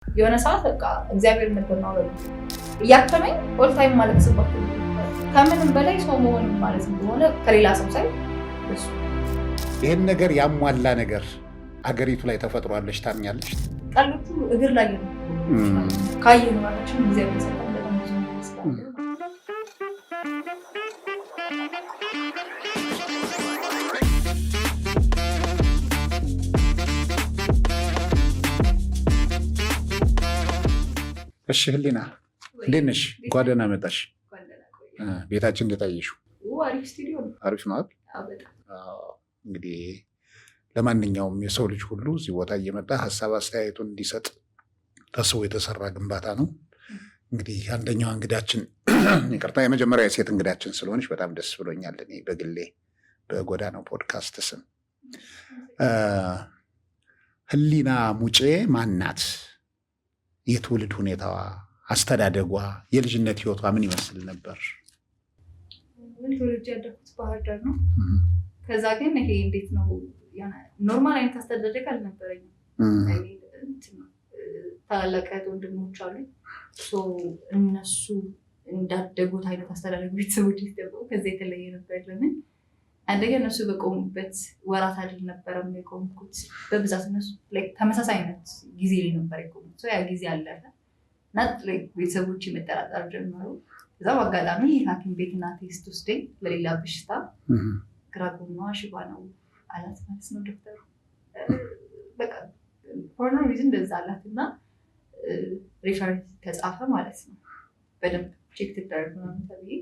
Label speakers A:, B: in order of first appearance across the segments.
A: የሆነ ሰዓት በቃ እግዚአብሔር ነበር ነው ያከመኝ ኦል ታይም ማለት ስባት ከምንም በላይ ሰው መሆን ማለት እንደሆነ ከሌላ ሰው ሳይ እሱ
B: ይሄን ነገር ያሟላ ነገር አገሪቱ ላይ ተፈጥሯለሽ ታምኛለሽ?
A: ቀልቱ እግር ላይ ነው ካየን ማለትሽ እግዚአብሔር ሰጣን በጣም ብዙ ይመስላል።
B: እሺ ህሊና እንዴት ነሽ? እንኳን ደህና መጣሽ። ቤታችን እንደታየሽው
A: አሪፍ ስቱዲዮ ነው።
B: አሪፍ ነው አይደል? እንግዲህ ለማንኛውም የሰው ልጅ ሁሉ እዚህ ቦታ እየመጣ ሀሳብ አስተያየቱን እንዲሰጥ ታስቦ የተሰራ ግንባታ ነው። እንግዲህ አንደኛው እንግዳችን ይቅርታ የመጀመሪያ የሴት እንግዳችን ስለሆነች በጣም ደስ ብሎኛል። እኔ በግሌ በጎዳናው ፖድካስት ስም ህሊና ሙጬ ማናት? የትውልድ ሁኔታዋ፣ አስተዳደጓ፣ የልጅነት ህይወቷ ምን ይመስል ነበር?
A: ትውልድ ያደኩት ባህር ዳር ነው። ከዛ ግን ይሄ እንዴት ነው ኖርማል አይነት አስተዳደግ አልነበረኝም። ታላላቅ ወንድሞች አሉ። እነሱ እንዳደጉት አይነት አስተዳደግ ቤተሰቦች ይደረጉ ከዛ የተለየ ነበር። ለምን አንደኛ እነሱ በቆሙበት ወራት አይደል ነበረም የቆምኩት። በብዛት እነሱ ተመሳሳይ አይነት ጊዜ ላይ ነበር የቆሙት። ያ ጊዜ አለፈ እና ቤተሰቦች መጠራጠር ጀመሩ። ከዛ በአጋጣሚ ሐኪም ቤት እና ቴስት ወስደኝ ለሌላ በሽታ ግራ ጎኗ ሽባ ነው አላት ማለት ነው ዶክተሩ። በቃ ፎር ኖ ሪዝን እንደዛ አላት እና ሪፈር ተጻፈ ማለት ነው። በደንብ ቼክ ትደረግ ምናምን ተብዬ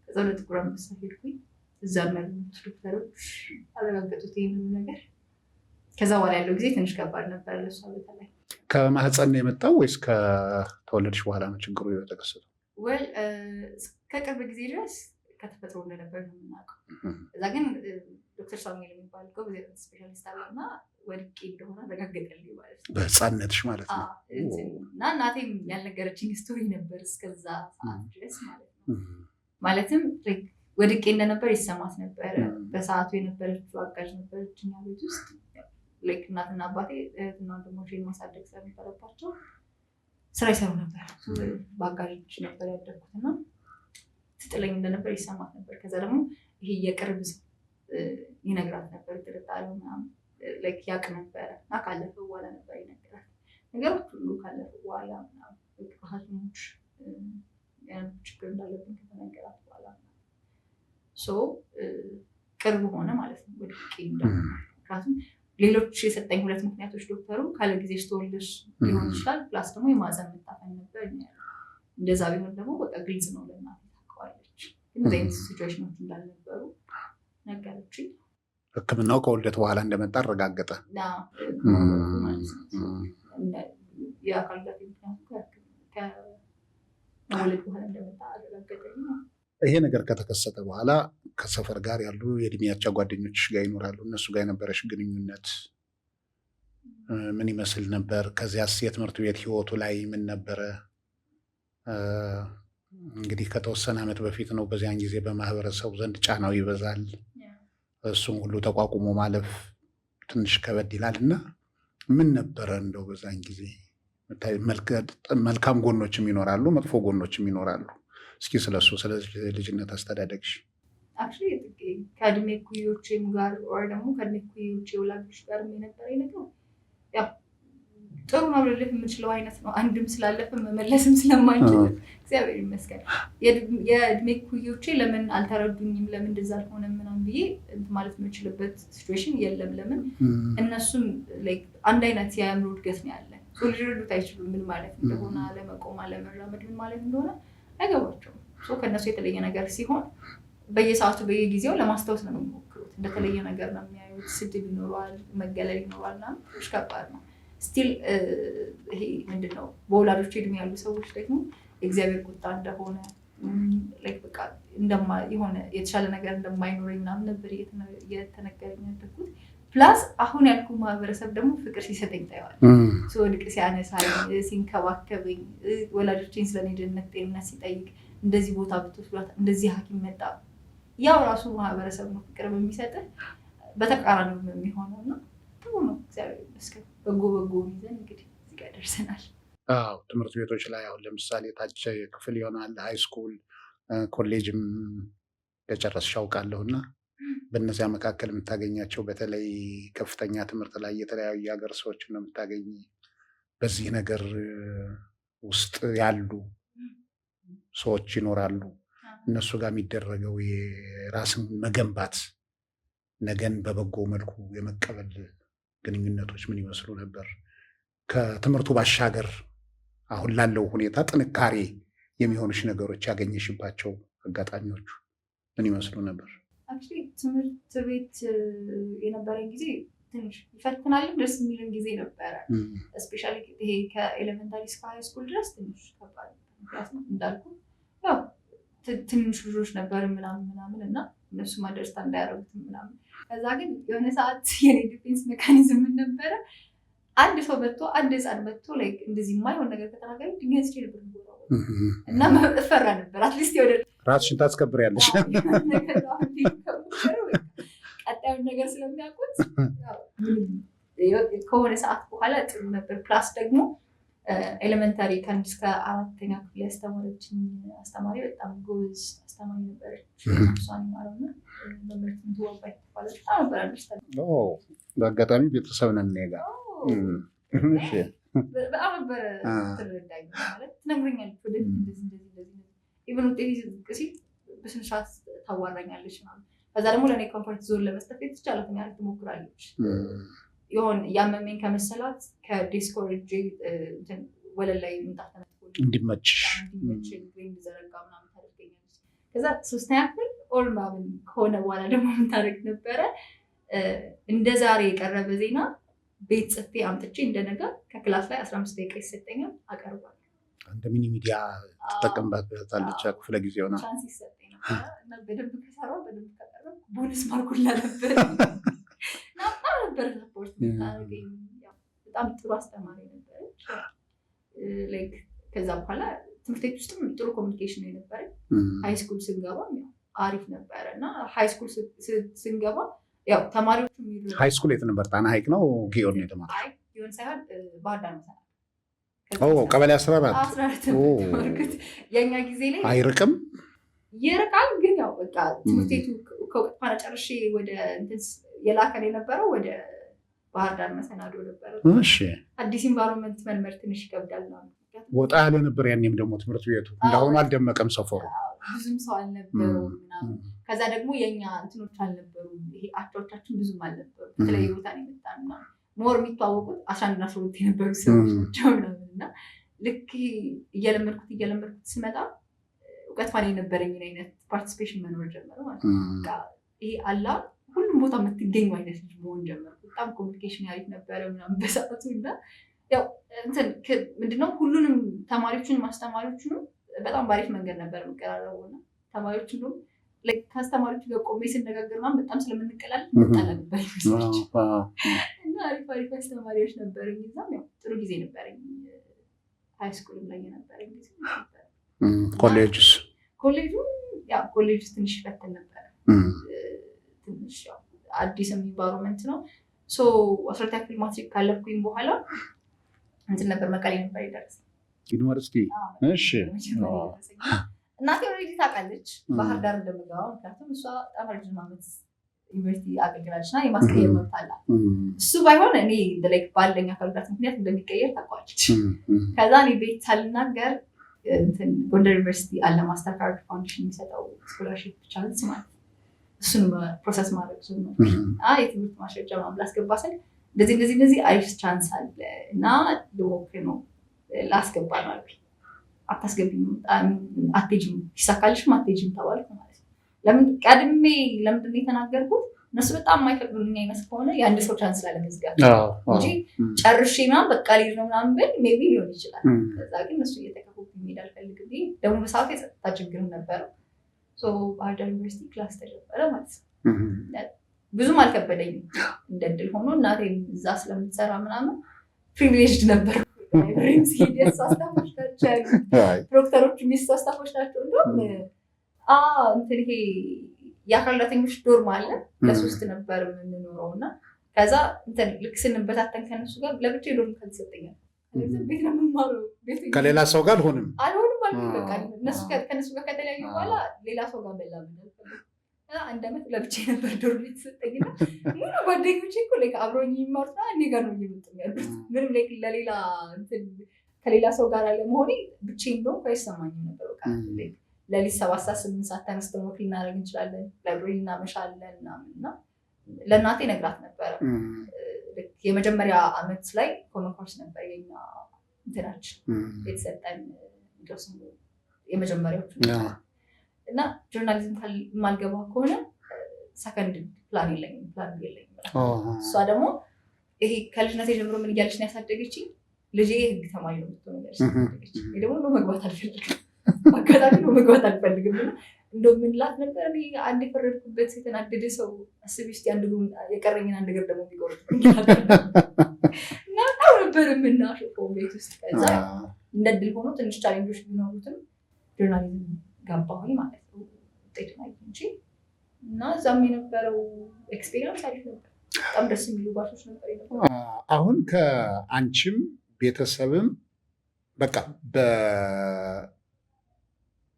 A: ከዛ ወደ ጥቁር አንበሳ ሄድኩኝ። እዛ ያሉት ዶክተሮች አረጋገጡት ይህንን ነገር። ከዛ በኋላ ያለው ጊዜ ትንሽ ከባድ ነበር ለሷ። በተለይ
B: ከማህፀን የመጣው ወይስ ከተወለድሽ በኋላ ነው ችግሩ የተከሰተው?
A: ወይ ከቅርብ ጊዜ ድረስ ከተፈጥሮ እንደነበር ነው የምናውቀው። እዛ ግን ዶክተር ሳሙኤል የሚባል ጎበዝ ስፔሻሊስት አለና ወድቄ እንደሆነ አረጋገጠልኝ ማለት ነው።
B: በህፃንነትሽ ማለት ነው?
A: እና እናቴም ያልነገረችኝ ስቶሪ ነበር እስከዛ ሰዓት ድረስ ማለት ነው። ማለትም ወድቄ እንደነበር ይሰማት ነበረ። በሰዓቱ የነበረችው አጋዥ ነበረች እኛ ቤት ውስጥ። እናትና አባቴ እህትና ወንድሞቼን ማሳደግ ስለነበረባቸው ስራ ይሰሩ ነበር። በአጋዦች ነበር ያደግኩት እና ትጥለኝ እንደነበር ይሰማት ነበር። ከዛ ደግሞ ይሄ የቅርብ ሰው ይነግራት ነበር ጥርጣሬው ምናምን ያቅ ነበረ እና ካለፈ በኋላ ነበር ይነገራት ነገሮች ሁሉ ካለፈ በኋላ ምናምን ሐኪሞች ችግር እንዳለብን ከተነገራት በኋላ ቅርብ ሆነ ማለት ነው ወድቄ ምክንያቱም ሌሎች የሰጠኝ ሁለት ምክንያቶች ዶክተሩ ካለ ጊዜሽ ተወልደሽ ሊሆን ይችላል፣ ፕላስ ደግሞ የማህፀን መታፈን ነበር። እንደዛ ቢሆን ደግሞ በቃ ግልጽ ነው ለእናቴ ታውቀዋለች። ግን እዚህ አይነት ሲቹዌሽኖች እንዳልነበሩ ነገረችኝ።
B: ሕክምናው ከወልደት በኋላ እንደመጣ አረጋገጠ።
A: የአካል ጉዳት ምክንያቱ ከመውለድ በኋላ እንደመጣ አረጋገጠኝ።
B: ይሄ ነገር ከተከሰተ በኋላ ከሰፈር ጋር ያሉ የእድሜያቸው ጓደኞች ጋር ይኖራሉ። እነሱ ጋር የነበረሽ ግንኙነት ምን ይመስል ነበር? ከዚያስ የትምህርት ቤት ህይወቱ ላይ ምን ነበረ? እንግዲህ ከተወሰነ ዓመት በፊት ነው። በዚያን ጊዜ በማህበረሰቡ ዘንድ ጫናው ይበዛል። እሱም ሁሉ ተቋቁሞ ማለፍ ትንሽ ከበድ ይላል እና ምን ነበረ እንደው በዛን ጊዜ መልካም ጎኖችም ይኖራሉ፣ መጥፎ ጎኖችም ይኖራሉ። እስኪ ስለሱ ስለ ልጅነት አስተዳደግሽ።
A: ከእድሜ እኩዮቼም ጋር ወይ ደግሞ ከእድሜ እኩዮቼ ወላጆች ጋር የነበረኝ ነገር ያው ጥሩ ነው ልልህ የምችለው አይነት ነው። አንድም ስላለፈ መመለስም ስለማንችል እግዚአብሔር ይመስገን። የእድሜ እኩዮቼ ለምን አልተረዱኝም፣ ለምን እንደዛ አልሆነም ምናምን ብዬ ማለት የምችልበት ሲቹዌሽን የለም። ለምን እነሱም አንድ አይነት የአእምሮ እድገት ነው ያለን። ሊረዱት አይችሉም ምን ማለት እንደሆነ፣ አለመቆም አለመራመድ ምን ማለት እንደሆነ አይገባቸውም። ከእነሱ የተለየ ነገር ሲሆን በየሰዓቱ በየጊዜው ለማስታወስ ነው የሚሞክሩት። እንደተለየ ነገር ነው የሚያዩት። ስድብ ይኖረዋል፣ መገለል ይኖረዋል እና ትንሽ ከባድ ነው። ስቲል ይሄ ምንድነው በወላጆች እድሜ ያሉ ሰዎች ደግሞ የእግዚአብሔር ቁጣ እንደሆነ በቃ የሆነ የተሻለ ነገር እንደማይኖረኝ ምናምን ነበር እየተነገረኝ ያደግኩት። ፕላስ አሁን ያልኩ ማህበረሰብ ደግሞ ፍቅር ሲሰጠኝ ታየዋል። ወድቅ ሲያነሳኝ፣ ሲንከባከበኝ፣ ወላጆቼን ስለኔ ደህንነት ጤንነት ሲጠይቅ እንደዚህ ቦታ ብትወስዷት እንደዚህ ሐኪም መጣ ያው ራሱ ማህበረሰብ ነው ፍቅር በሚሰጥህ በተቃራኒው የሚሆነው እና ጥሩ ነው። እግዚአብሔር ይመስገን በጎ ይዘን እንግዲህ እዚህ ጋር ደርሰናል።
B: ትምህርት ቤቶች ላይ አሁን ለምሳሌ ታች ክፍል ይሆናል፣ ሃይ ስኩል፣ ኮሌጅም ከጨረስሽ አውቃለሁና በእነዚያ መካከል የምታገኛቸው በተለይ ከፍተኛ ትምህርት ላይ የተለያዩ የሀገር ሰዎችን ነው የምታገኝ። በዚህ ነገር ውስጥ ያሉ ሰዎች ይኖራሉ። እነሱ ጋር የሚደረገው የራስን መገንባት ነገን በበጎ መልኩ የመቀበል ግንኙነቶች ምን ይመስሉ ነበር? ከትምህርቱ ባሻገር አሁን ላለው ሁኔታ ጥንካሬ የሚሆኑሽ ነገሮች ያገኘሽባቸው አጋጣሚዎቹ ምን ይመስሉ ነበር?
A: ትምህርት ቤት የነበረኝ ጊዜ ትንሽ ይፈትናልም ደስ የሚልን ጊዜ ነበረ። እስፔሻሊ ይሄ ከኤሌመንታሪ እስከ ሃይ ስኩል ድረስ ትንሽ ከባድ ነበር። ምክንያቱም እንዳልኩ ያው ትንሽ ልጆች ነበር ምናምን እና እነሱ ማደርስታ እንዳያረጉትም ምናምን። ከዛ ግን የሆነ ሰዓት የኔ ዲፌንስ ሜካኒዝም ምን ነበረ? አንድ ሰው መጥቶ አንድ ህፃን መጥቶ ላይክ እንደዚህ የማይሆን ነገር ከተናገረ ድንገት ስቼ ነበር እና እፈራ ነበር። አትሊስት ወደ
B: ራስሽን ታስከብሪያለሽ
A: ቀጣዩን ነገር ስለሚያውቁት ከሆነ ሰዓት በኋላ ጥሩ ነበር። ፕላስ ደግሞ ኤሌመንታሪ ከአንድ እስከ 4ኛ ክፍል ያስተማረችኝ አስተማሪ በጣም ጎበዝ አስተማሪ ነበረች። እሷን ይማረውና መምህርት ትወባይ ማለት በጣም ነበር አንደርስታንድ።
B: በአጋጣሚ ቤተሰብ ነን እኔ ጋር
A: በጣም ነበር ትረዳኝ ማለት ትነግረኛለች። ወደፊት እንደዚህ ኢቨን ውጤት ዝቅ ሲል በስነ ስርዓት ታዋራኛለች ማለት። ከዛ ደግሞ ለእኔ ኮምፎርት ዞን ለመስጠት የተቻላትን ያህል ትሞክራለች። የሆን ያመመኝ ከመሰላት ከዴስክ ወርጄ ወለል ላይ ምንጣፍ ተነጥፎ
B: እንዲመች
A: እንዲዘረጋ ምናምን ታደርገኛለች። ከዛ 3ኛ ክፍል ኦል ምናምን ከሆነ በኋላ ደግሞ ምን ታደርግ ነበረ? እንደ ዛሬ የቀረበ ዜና ቤት ጽፌ አምጥቼ እንደነገ ከክላስ ላይ 15 ደቂቃ ይሰጠኛል፣ አቀርባለሁ።
B: እንደ ሚኒ ሚዲያ ትጠቀምበታለች ክፍለ ጊዜ ሆና
A: ቻንስ ይሰጠኝ ነበር እና በደንብ ከሰራሁ በደንብ ከቀረብኩ ቦነስ ማርኩላ ነበር። ነበር ሰፖርት ታደርገኝ። በጣም ጥሩ አስተማሪ ነበረች። ላይክ ከዛ በኋላ ትምህርት ቤት ውስጥም ጥሩ ኮሚኒኬሽን የነበረ። ሃይ ስኩል ስንገባ አሪፍ ነበረ እና ሃይ ስኩል ስንገባ ያው ተማሪዎቹ የሚሉ
B: ሃይ ስኩል የት ነበር? ጣና ሐይቅ ነው ጊዮን ነው የተማረው?
A: አይ ጊዮን ሳይሆን ባህር ዳር ነው።
B: ቀበሌ 14
A: የኛ ጊዜ ላይ
B: አይርቅም?
A: ይርቃል ግን ያው በቃ ትምህርት ቤቱ ከወቅት ፓራ ጨርሼ ወደ እንትን የላከን የነበረው ወደ ባህር ዳር መሰናዶ ነበረ።
B: እሺ
A: አዲስ ኢንቫይሮንመንት መልመድ ትንሽ ይከብዳል ነው።
B: ወጣ ያለ ነበር ያኔም ደግሞ ትምህርት ቤቱ እንዳሁኑ አልደመቀም ሰፈሩ።
A: ብዙም ሰው አልነበረው ምናምን። ከዛ ደግሞ የኛ እንትኖች አልነበሩ፣ ይሄ አቻዎቻችን ብዙም አልነበሩ። ከተለያየ ቦታ ነው የመጣና ሞር የሚተዋወቁት 11 እና 12 የነበሩ ሰዎች ናቸው ምናምን እና ልክ እየለመድኩት ስመጣ እውቀት ፋን የነበረኝን አይነት ፓርቲሲፔሽን መኖር ጀመረ ማለት ነው። ይሄ አላ ሁሉም ቦታ የምትገኙ አይነት ልጅ መሆን ጀመርኩ። በጣም ኮሚኒኬሽን ያሪፍ ነበረ ምናምን በሰዓቱ እና ያው እንትን ምንድነው ሁሉንም ተማሪዎችን ማስተማሪዎችንም በጣም ባሪፍ መንገድ ነበር የምቀራረበው እና ተማሪዎች ሁሉም ከአስተማሪዎች ጋር ቆሜ ስነጋገር ምናምን በጣም ስለምንቀላል መጣላ ነበር ይመስላች እና አሪፍ አስተማሪዎች ነበረኝ። እዛም ያው ጥሩ ጊዜ ነበረኝ። ሃይ ስኩልም ላይ የነበረኝ ጊዜ ነበር። ኮሌጅ ትንሽ ፈተን ነበረ። ትንሽ ያው አዲስ ኢንቫይሮንመንት ነው። 12ኛ ክፍል ማትሪክ ካለፍኩኝ በኋላ እንትን ነበር መቀሌ ነበር የደረሰ
B: ዩኒቨርሲቲ። እሺ
A: እናቴ ኦልሬዲ ታውቃለች ባህር ዳር እንደምገባ። ምክንያቱም እሷ በጣም ረጅም ዓመት ዩኒቨርሲቲ አገልግላለች እና የማስቀየር መብት አላት። እሱ ባይሆን እኔ ላይክ ባለኝ አካል ጉዳት ምክንያት እንደሚቀየር ታውቃለች። ከዛ እኔ ቤት ሳልናገር ጎንደር ዩኒቨርሲቲ አለ ማስተር ካርድ ፋውንዴሽን የሚሰጠው ስኮላርሺፕ ቻንስ ማለት እሱን ፕሮሰስ ማድረግ የትምህርት ማስረጃ ምናምን ላስገባ ስል እንደዚህ አሪፍ ቻንስ አለ እና ልሞክር ነው ላስገባ ነው አልኩኝ። አታስገቢም፣ አትሄጂም፣ ይሳካልሽም አትሄጂም ተባልኩ ማለት ነው። ለምንድን ነው የተናገርኩት? እነሱ በጣም የማይፈቅዱልኝ አይነት ከሆነ የአንድ ሰው ቻንስ ላለመዝጋት እንጂ ጨርሼ ምናምን በቃ ልሄድ ነው ምናምን ብል ሜይ ቢ ሊሆን ይችላል። ከዛ ግን እነሱ እየተከፉብኝ መሄድ አልፈልግም። ደግሞ በሰዓቱ የጸጥታ ችግርም ነበረው። ባህር ዳር ዩኒቨርሲቲ ክላስ ተጀመረ ማለት ነው። ብዙም አልከበደኝም። እንደ እድል ሆኖ እናቴም እዛ ስለምትሰራ ምናምን ፕሪቪሌጅድ ነበር። ላይብሬሪም ሲሄድ የእሱ አስታፎች ናቸው ያሉ ፕሮክተሮች የሚስቱ አስታፎች ናቸው። እንዲሁም እንትን ይሄ የአካል ጉዳተኞች ዶርም አለ። ለ3 ነበር የምንኖረው እና ከዛ ልክ ስንበታተን ከነሱ ጋር ለብቻ ዶርም ካልተሰጠኛል ቤት ነው የምማረው።
B: ከሌላ ሰው ጋር አልሆንም
A: በቃ ከእነሱ ጋር ከተለያዩ በኋላ ሌላ ሰው ጋር መላመድ አንድ ዓመት ለብቻዬ ነበር ዶር ቤት ሰጠኝና ሙሉ ጓደኞቼ እኮ አብረውኝ የሚማሩት እኔ ጋር ነው እየመጡ ያሉት። ምንም ለሌላ ከሌላ ሰው ጋር አለመሆኔ ብቻዬን እንደሆንኩ አይሰማኝም ነበር። በቃ ለሊት 7 ሰዓት 8 ሰዓት ተነስተን ወክ ልናደርግ እንችላለን፣ ላይብረሪ እናመሻለን ምናምን እና ለእናቴ ነግራት ነበረ። የመጀመሪያ ዓመት ላይ ኮመን ኮርስ ነበር የኛ እንትናችን የተሰጠን ስሙ የመጀመሪያዎቹ እና ጆርናሊዝም የማልገባ ከሆነ ሰከንድ ፕላን የለኝም። እሷ ደግሞ ይሄ ከልጅነቴ ጀምሮ ምን እያለች ነው ያሳደገችኝ? ልጄ ህግ ተማሪ ነው የምትሆነው እያለች ያሳደገች። ደግሞ ነው መግባት አልፈልግም፣ አጋጣሚ ነው መግባት አልፈልግም። እና እንደው ምንላት ነበር እኔ አንድ የፈረድኩበት የተናደደ ሰው አስቢ ውስጥ የቀረኝን አንድ እግር ደግሞ የሚቆርጥ እና በጣም ነበር የምናሸፈው ቤት ውስጥ። ከዛ እንደ ድል ሆኖ ትንሽ ቻሌንጆች ቢኖሩትም ጆርናሊዝም ገባሁኝ ማለት ነው ውጤቱን አየሁ እንጂ እና እዛም የነበረው ኤክስፔሪንስ አሪፍ ነበር። በጣም ደስ የሚሉ ባሾች ነበር የነበረው።
B: አሁን ከአንቺም ቤተሰብም በቃ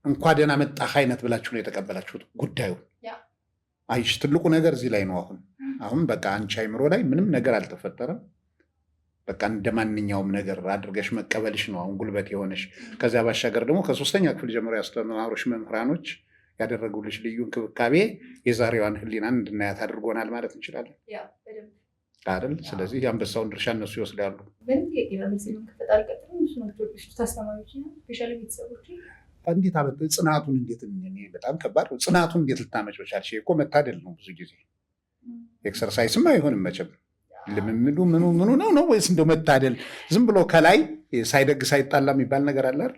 B: እንኳን ደህና መጣህ አይነት ብላችሁ ነው የተቀበላችሁት ጉዳዩ። አይሽ ትልቁ ነገር እዚህ ላይ ነው። አሁን በቃ አንቺ አይምሮ ላይ ምንም ነገር አልተፈጠረም። በቃ እንደ ማንኛውም ነገር አድርገሽ መቀበልሽ ነው አሁን ጉልበት የሆነሽ። ከዚያ ባሻገር ደግሞ ከ3ኛ ክፍል ጀምሮ ያስተማሩሽ መምህራኖች ያደረጉልሽ ልዩ እንክብካቤ የዛሬዋን ህሊናን እንድናያት አድርጎናል ማለት እንችላለን አይደል? ስለዚህ የአንበሳውን ድርሻ እነሱ ይወስዳሉ። እንዴት ጽናቱን በጣም ከባድ ጽናቱን እንዴት ልታመጭ ቻልሽ? እኮ መታደል ነው። ብዙ ጊዜ ኤክሰርሳይስም አይሆንም መቼም ልምምዱ ምኑ ነው ወይስ እንደው መታደል? ዝም ብሎ ከላይ ሳይደግ ሳይጣላ የሚባል ነገር አለ አይደል?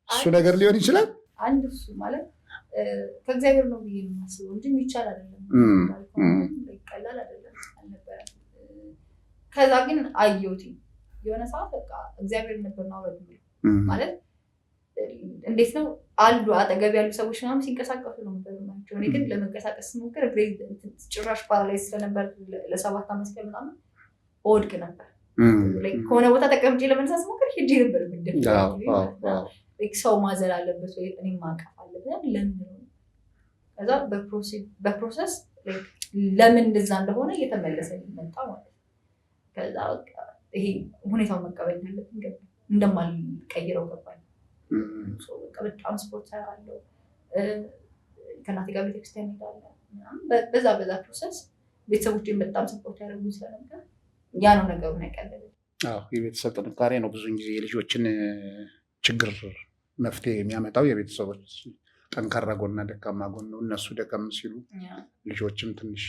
B: እሱ ነገር ሊሆን ይችላል።
A: አንድ እሱ ማለት ከእግዚአብሔር ነው ብዬ የማስበው እንጂ የሚቻል አይደለም፣ ቀላል አይደለም አልነበረም። ከዛ ግን አየሁት የሆነ ሰዓት በቃ እግዚአብሔር ነበር ነው ማለት እንዴት ነው አሉ አጠገብ ያሉ ሰዎች ምናምን ሲንቀሳቀሱ ነው የምናያቸው። እኔ ግን ለመንቀሳቀስ ስሞክር ጭራሽ ፓራላይዝ ስለነበር ለ7 ዓመት ምናምን እወድቅ ነበር። ከሆነ ቦታ ተቀምጬ ለመነሳት ስሞክር ሄጄ ነበር ሰው ማዘል አለበት ወይ እኔ ማቀፍ አለበት ለምን ነው። ከዛ በፕሮሰስ ለምን እንደዛ እንደሆነ እየተመለሰ መጣ ማለት ነው። ከዛ ይሄ ሁኔታው መቀበል ያለብን እንደማልቀይረው ገባኝ። በጣም ስፖርት ሰራለሁ፣ ከእናቴ ጋር ቤተክርስቲያን እንሄዳለን። በዛ ፕሮሰስ ቤተሰቦቼን በጣም ስፖርት ያደረጉኝ ስለነበር ያ ነው ነገሩን ያቀለለኝ።
B: የቤተሰብ ጥንካሬ ነው ብዙውን ጊዜ የልጆችን ችግር መፍትሄ የሚያመጣው። የቤተሰቦች ጠንካራ ጎንና ደካማ ጎን ነው። እነሱ ደከም ሲሉ ልጆችም ትንሽ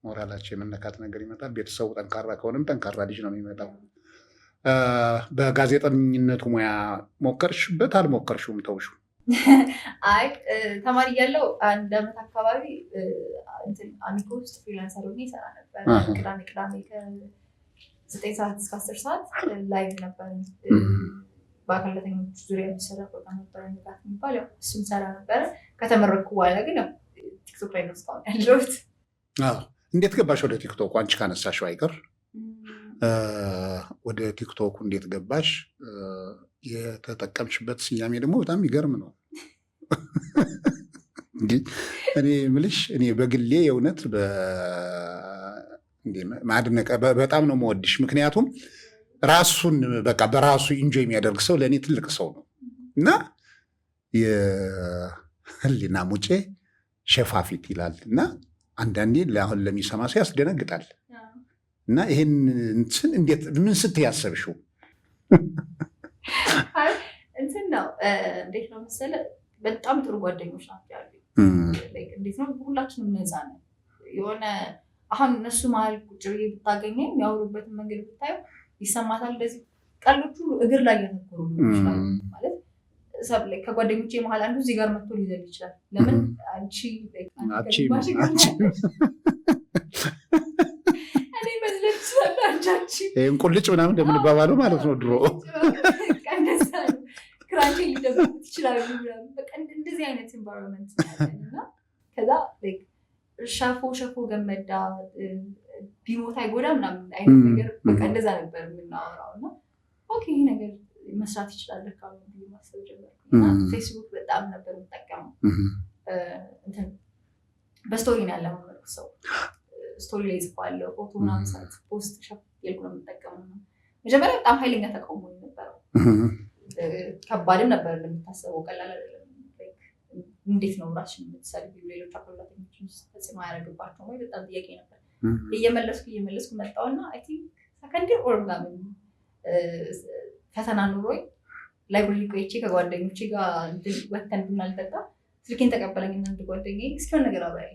B: ሞራላቸው የመነካት ነገር ይመጣል። ቤተሰቡ ጠንካራ ከሆነም ጠንካራ ልጅ ነው የሚመጣው። በጋዜጠኝነቱ ሙያ ሞከርሽበት አልሞከርሽውም? ተውሹ?
A: አይ ተማሪ እያለሁ 1 ዓመት አካባቢ አሚኮ ውስጥ ፍሪላንሰር ሆኜ ይሰራ ነበር። ቅዳሜ ከ9 ሰዓት እስከ 10 ሰዓት ላይቭ ነበር። በአካል ጉዳተኞች ዙሪያ የሚሰራ ፕሮግራም ነበረ ንቃት የሚባል እሱም ሰራ ነበረ። ከተመረኩ በኋላ ግን ቲክቶክ ላይ ነው እስካሁን ያለሁት።
B: እንዴት ገባሽ ወደ ቲክቶክ? አንቺ ካነሳሽው አይቀር ወደ ቲክቶክ እንዴት ገባሽ? የተጠቀምሽበት ስያሜ ደግሞ በጣም የሚገርም ነው። እኔ የምልሽ እኔ በግሌ የእውነት ማድነቅ በጣም ነው የምወድሽ። ምክንያቱም ራሱን በቃ በራሱ ኢንጆይ የሚያደርግ ሰው ለእኔ ትልቅ ሰው ነው እና የህሊና ሙጬ ሸፋፊት ይላል እና አንዳንዴ አሁን ለሚሰማ ሰው ያስደነግጣል። እና ይህን እንትን እንዴት ምን ስትይ ያሰብሽው?
A: እንትን ነው እንዴት ነው መሰለህ፣ በጣም ጥሩ ጓደኞች ናቸው ያሉኝ። እንዴት ነው ሁላችንም ነፃ ነን። የሆነ አሁን እነሱ መሀል ቁጭ ብዬ ብታገኘኝ የሚያወሩበትን መንገድ ብታየው ይሰማታል። እንደዚህ ቀሎቹ እግር ላይ ያተኮሩ ይችላል ማለት ከጓደኞቼ መሀል አንዱ እዚህ ጋር መጥቶ ሊዘል ይችላል። ለምን አንቺ
B: እንቁልጭ ምናምን እንደምንባባለው ማለት ነው ድሮ
A: ክራንች ሊደብቁት ይችላሉ። እንደዚህ አይነት ኢንቫይሮንመንት እና ከዛ ሸፎ ገመዳ ቢሞት አይጎዳ ምናምን አይነት ነገር በቃ እንደዛ ነበር የምናወራው። እና ኦኬ ይሄ ነገር መስራት ይችላል ካሉ ማሰብ ጀመርኩ። ፌስቡክ በጣም ነበር የምጠቀመው። በስቶሪ ነው ያለማመድኩት። ሰው ስቶሪ ላይ ጽፏለሁ፣ ፎቶ ምናምን ሰዓት ፖስት ሸፍ የልኩ ነው የምጠቀመው። መጀመሪያ በጣም ኃይለኛ ተቃውሞ ነበረው። ከባድም ነበር እንደምታስበው፣ ቀላል አይደለም። እንዴት ነው ራስሽን የምትሰልቢው? ሌሎች አካላቶችን ተጽዕኖ አያደርግባቸውም ወይ? በጣም ጥያቄ ነበር። እየመለስኩ መጣሁና አይ ቲንክ ሰከንድ ኦር ምናምን ፈተና ኑሮኝ ላይብረሪ ቆይቼ ከጓደኞቼ ጋር ወተን ቡና ልጠጣ ስልኬን ተቀበለኝና አንድ ጓደኛዬ እስኪ የሆነ ነገር አውራኝ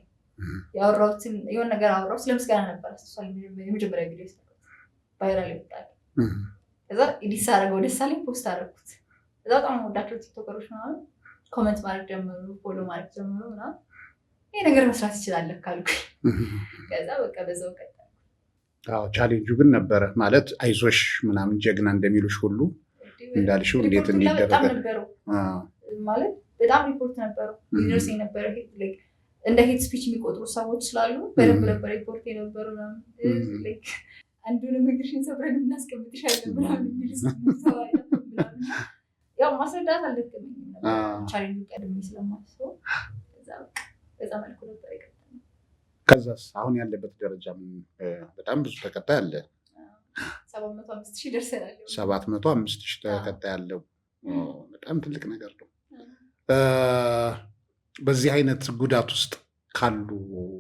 A: ያወራሁትን የሆነ ነገር አወራሁ። ስለ ምስጋና ነበር ሶሻል ሚዲያ የመጀመሪያ ቪዲዮ ሰራሁት፣ ቫይራል ይወጣል። ከዛ ኤዲት ሳደርገው ደስ አለኝ፣ ፖስት አደረኩት። ከዛ በጣም ወዳቸው ቲክቶከሮች ምናምን ኮመንት ማድረግ ጀመሩ፣ ፎሎ ማድረግ ጀመሩ ምናምን። ይሄ ነገር መስራት ይችላል ካልኩኝ ከዛ በቃ በዛው ቀጠልኩ።
B: አዎ ቻሌንጁ ግን ነበረ ማለት አይዞሽ ምናምን ጀግና እንደሚሉሽ ሁሉ እንዳልሽው እንዴት እንዲደረገ
A: ማለት በጣም ሪፖርት ነበረው ሊደርስ የነበረ እንደ ሄት ስፒች የሚቆጥሩ ሰዎች ስላሉ በደንብ ነበር ሪፖርት የነበሩ አንዱንም እግርሽን ሰብረን እናስቀምጥሻለን ምናምን የሚል ሰው ምናምን ያው ማስረዳት አልደከመኝም ነበር ቻሌንጁ ቀድሜ ስለማስበው በዛ መልኩ ነበር የቀጠለው።
B: ከዛስ አሁን ያለበት ደረጃ በጣም ብዙ ተከታይ አለ።
A: 705,000 ደርሰናል።
B: 705,000 ተከታይ አለው። በጣም ትልቅ ነገር ነው። በዚህ አይነት ጉዳት ውስጥ ካሉ